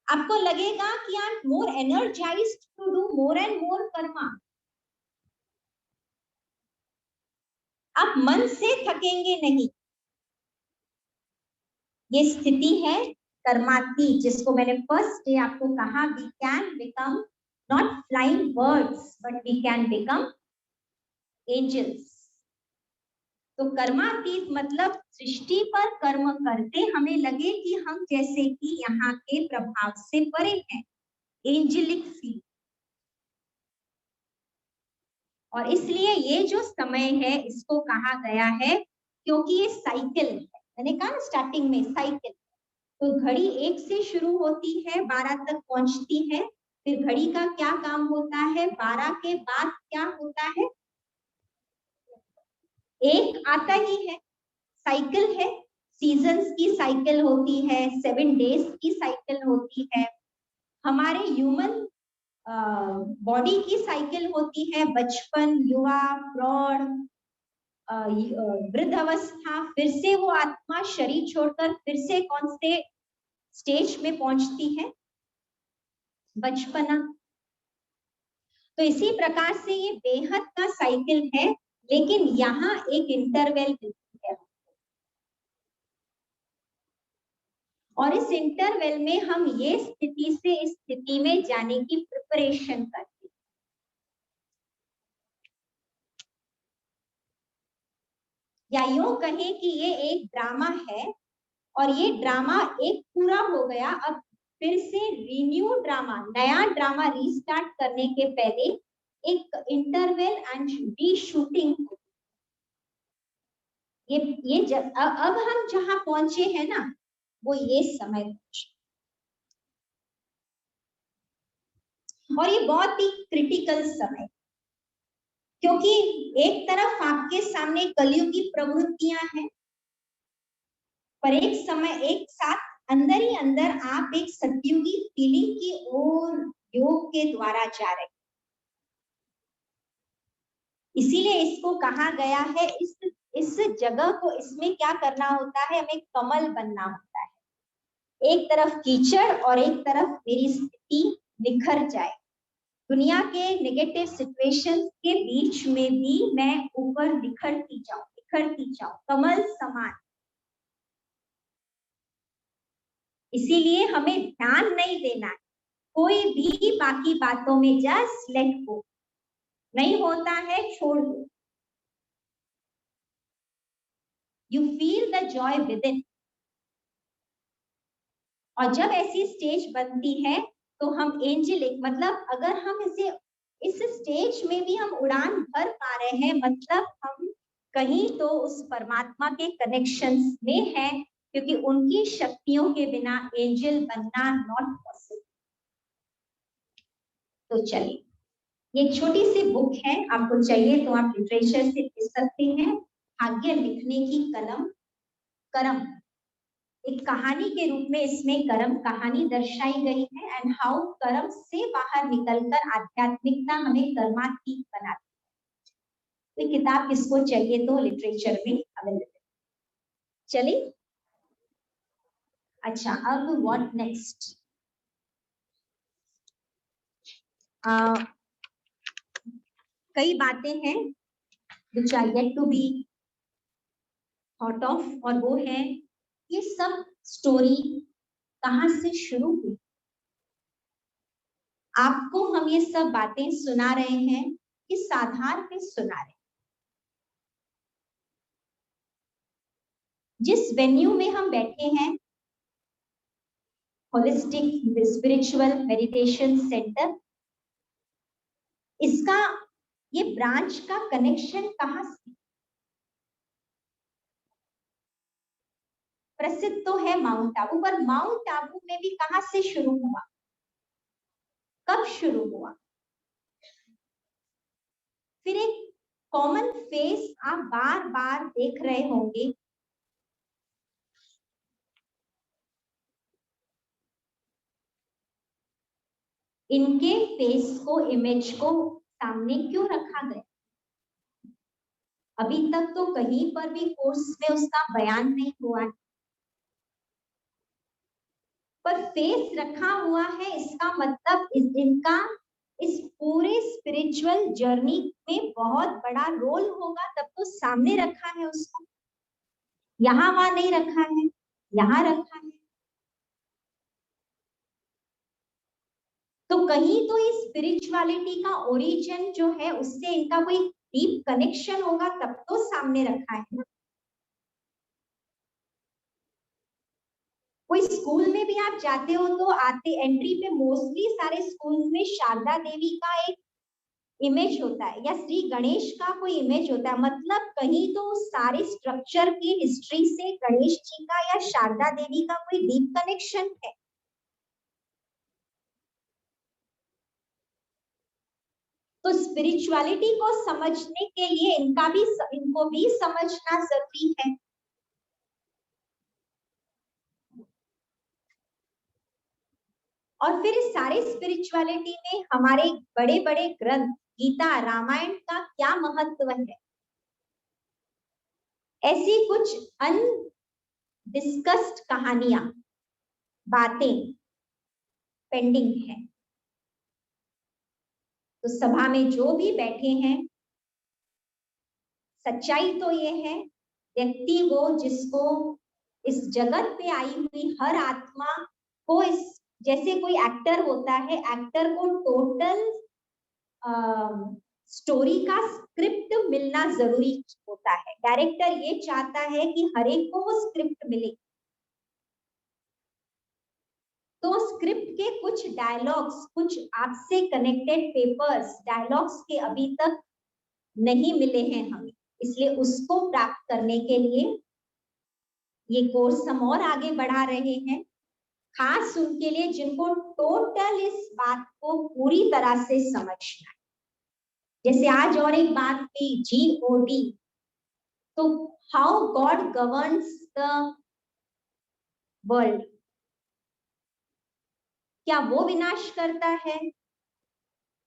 Speaker 1: आपको लगेगा कि I am more energised to do more and more karma. आप मन से थकेंगे नहीं। ये स्थिति है कर्मातीत, जिसको मैंने फर्स्ट डे आपको कहा, we can become not flying birds but we can become angels. तो कर्मातीत मतलब सृष्टि पर कर्म करते हमें लगे कि हम जैसे कि यहाँ के प्रभाव से परे हैं, एंजेलिक फील। और इसलिए ये जो समय है इसको कहा गया है, क्योंकि ये साइकिल है, मैंने कहा ना स्टार्टिंग में साइकिल। तो घड़ी 1 से शुरू होती है, 12 तक पहुंचती है, फिर घड़ी का क्या काम होता है, 12 के बाद क्या होता है, 1 आता ही है। साइकिल है, सीजन्स की साइकिल होती है, 7 डेज की साइकिल होती है, हमारे ह्यूमन बॉडी की साइकिल होती है, बचपन, युवा, प्रौढ़, वृद्ध अवस्था, फिर से वो आत्मा शरीर छोड़कर फिर से कौन से स्टेज में पहुंचती है, बचपना। तो इसी प्रकार से ये बेहद का साइकिल है, लेकिन यहाँ एक इंटरवल है और इस इंटरवल में हम ये स्थिति से इस स्थिति में जाने की प्रिपरेशन करते हैं। या यूं कहें कि ये एक ड्रामा है और ये ड्रामा एक पूरा हो गया, अब फिर से रिन्यू ड्रामा, नया ड्रामा रीस्टार्ट करने के पहले एक इंटरवल एंड री शूटिंग। अब हम जहां पहुंचे हैं ना, वो ये समय और ये बहुत ही क्रिटिकल समय, क्योंकि एक तरफ आपके सामने कलयुग की प्रवृत्तियां हैं, पर एक समय एक साथ अंदर ही अंदर आप एक सतयुगी फीलिंग की ओर योग के द्वारा जा रहे हैं। इसीलिए इसको कहा गया है, इस जगह को, इसमें क्या करना होता है, हमें कमल बनना होता है। एक तरफ कीचड़ और एक तरफ मेरी स्थिति निखर जाए, दुनिया के नेगेटिव सिचुएशंस के बीच में भी मैं ऊपर निखरती जाऊं कमल समान। इसीलिए हमें ध्यान नहीं देना है कोई भी बाकी बातों में, जस्ट लेट गो। नहीं होता है छोड़ दो। You feel the Joy with in. और जब ऐसी स्टेज बनती है तो हम एंजेलिक, मतलब अगर हम इस स्टेज में भी हम उड़ान भर पा रहे हैं, मतलब हम कहीं तो उस परमात्मा के कनेक्शंस में हैं, क्योंकि उनकी शक्तियों के बिना एंजल बनना नॉट पॉसिबल। तो चलिए, ये छोटी सी बुक है, आपको चाहिए तो आप लिटरेचर से पढ़ सकते हैं। भाग्य लिखने की कलम, करम, एक कहानी के रूप में इसमें करम कहानी दर्शाई गई है, एंड हाउ कर्म से बाहर निकलकर आध्यात्मिकता हमें कर्मातीत बनाती है। तो किताब किसको चाहिए तो लिटरेचर में अवेलेबल। चलिए, अच्छा, अब व्हाट नेक्स्ट। कई बातें हैं which are yet to be thought of, और वो है ये सब स्टोरी कहां से शुरू हुई। आपको हम ये सब बातें सुना रहे हैं, किस आधार पे सुना रहे हैं। जिस वेन्यू में हम बैठे हैं, होलिस्टिक स्पिरिचुअल मेडिटेशन सेंटर, इसका ये ब्रांच का कनेक्शन कहां से? प्रसिद्ध तो है माउंट आबू, पर माउंट आबू में भी कहां से शुरू हुआ, कब शुरू हुआ? फिर एक कॉमन फेस आप बार बार देख रहे होंगे, इनके फेस को, इमेज को सामने क्यों रखा गया? अभी तक तो कहीं पर भी कोर्स में उसका बयान नहीं हुआ है, पर फेस रखा हुआ है, इसका मतलब इनका इस पूरे स्पिरिचुअल जर्नी में बहुत बड़ा रोल होगा, तब तो सामने रखा है उसको। यहाँ वहां नहीं रखा है, यहाँ रखा है। तो कहीं तो इस स्पिरिचुअलिटी का ओरिजिन जो है उससे इनका कोई डीप कनेक्शन होगा, तब तो सामने रखा है ना। कोई स्कूल में भी आप जाते हो तो आते एंट्री पे मोस्टली सारे स्कूल में शारदा देवी का एक इमेज होता है, या श्री गणेश का कोई इमेज होता है, मतलब कहीं तो सारे स्ट्रक्चर की हिस्ट्री से गणेश जी का या शारदा देवी का कोई डीप कनेक्शन है। तो स्पिरिचुअलिटी को समझने के लिए इनको भी समझना जरूरी है। और फिर इस सारे स्पिरिचुअलिटी में हमारे बड़े बड़े ग्रंथ गीता रामायण का क्या महत्व है? ऐसी कुछ अनडिस्कस्ड कहानियां, बातें पेंडिंग है। तो सभा में जो भी बैठे हैं, सच्चाई तो ये है, व्यक्ति वो जिसको इस जगत पे आई हुई हर आत्मा को, इस जैसे कोई एक्टर होता है, एक्टर को टोटल स्टोरी का स्क्रिप्ट मिलना जरूरी होता है। डायरेक्टर ये चाहता है कि हर एक को वो स्क्रिप्ट मिले, तो स्क्रिप्ट के कुछ डायलॉग्स, कुछ आपसे कनेक्टेड पेपर्स डायलॉग्स के अभी तक नहीं मिले हैं हमें, इसलिए उसको प्राप्त करने के लिए ये कोर्स हम और आगे बढ़ा रहे हैं, खास उनके लिए जिनको टोटल इस बात को पूरी तरह से समझना है। जैसे आज और एक बात की, GOD, तो how God governs the world, क्या वो विनाश करता है?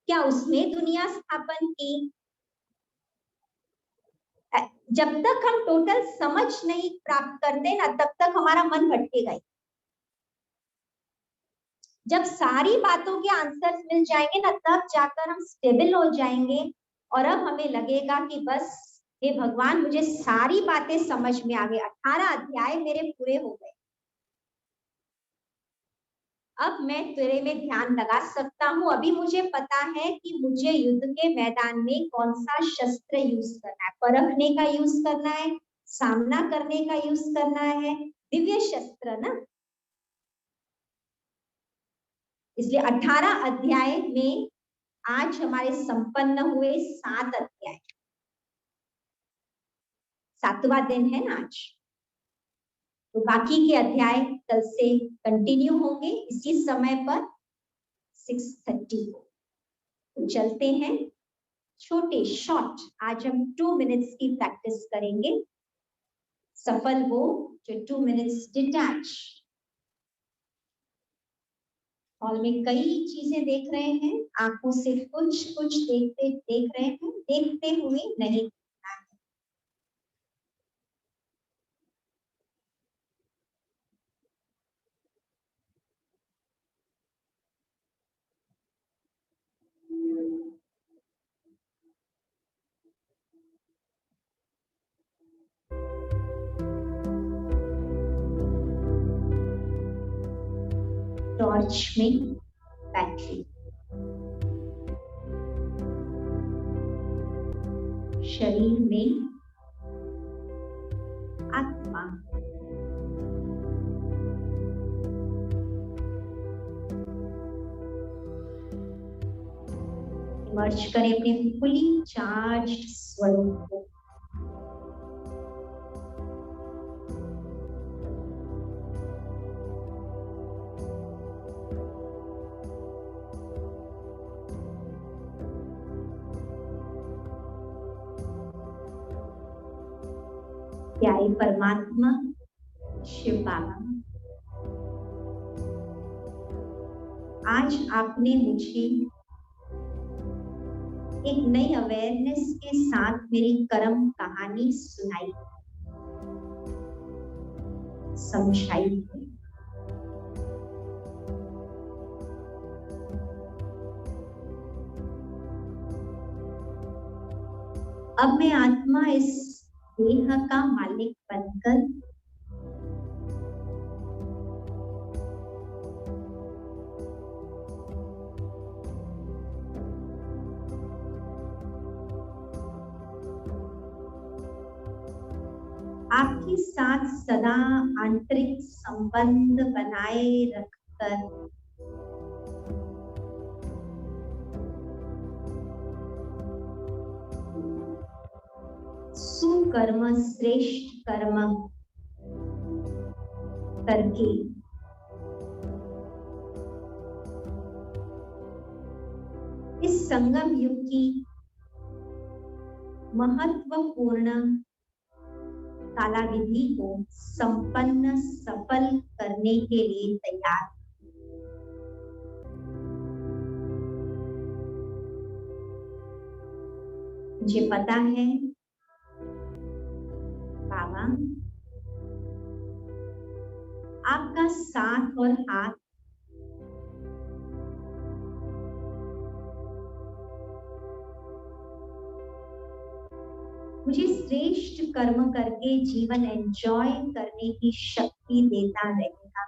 Speaker 1: क्या उसने दुनिया स्थापन की? जब तक हम टोटल समझ नहीं प्राप्त करते ना, तब तक हमारा मन भटकेगा ही। जब सारी बातों के आंसर्स मिल जाएंगे ना, तब जाकर हम स्टेबल हो जाएंगे, और अब हमें लगेगा कि बस हे भगवान, मुझे सारी बातें समझ में आ गई, 18 अध्याय मेरे पूरे हो गए, अब मैं तेरे में ध्यान लगा सकता हूँ। अभी मुझे पता है कि मुझे युद्ध के मैदान में कौन सा शस्त्र यूज करना है, परखने का यूज करना है, सामना करने का यूज करना है, दिव्य शस्त्र ना। इसलिए 18 अध्याय में आज हमारे संपन्न हुए 7 अध्याय, 7वां दिन है ना आज, तो बाकी के अध्याय कल से कंटिन्यू होंगे इसी समय पर 6:30 को। तो चलते हैं, छोटे शॉर्ट, आज हम 2 मिनट्स की प्रैक्टिस करेंगे। सफल वो जो 2 मिनट्स डिटैच। हॉल में कई चीजें देख रहे हैं, आंखों से कुछ कुछ देख रहे हैं, देखते हुए नहीं। टॉर्च में बैटरी, शरीर में आत्मा, इमर्ज करें अपने फुली चार्ज्ड स्वरूप को। प्यारे परमात्मा शिव बाबा, आज आपने मुझे एक नई अवेयरनेस के साथ मेरी कर्म कहानी सुनाई, समझाई। अब मैं आत्मा इस देह का मालिक बनकर आपके साथ सदा आंतरिक संबंध बनाए रखकर सुकर्म श्रेष्ठ कर्म करके इस संगम युग की महत्वपूर्ण कालाविधि को संपन्न सफल करने के लिए तैयार। मुझे पता है बाबा, आपका साथ और हाथ मुझे श्रेष्ठ कर्म करके जीवन एंजॉय करने की शक्ति देता रहेगा।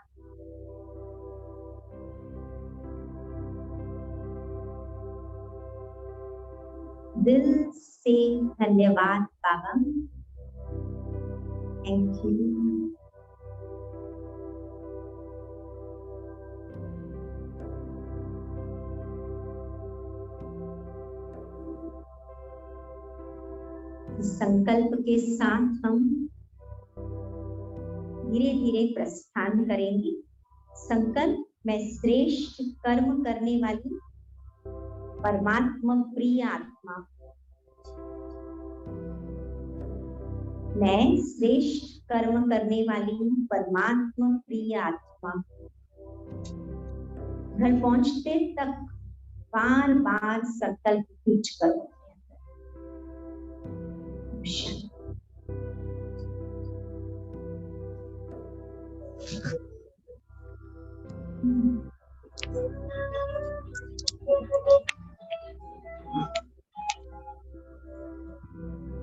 Speaker 1: दिल से धन्यवाद बाबा, थैंक यू। संकल्प के साथ हम धीरे धीरे प्रस्थान करेंगे। संकल्प, मैं श्रेष्ठ कर्म करने वाली परमात्मा प्रिय आत्मा, मैं श्रेष्ठ कर्म करने वाली परमात्मा प्रिय आत्मा। घर पहुंचते तक बार बार संकल्प कुछ करो।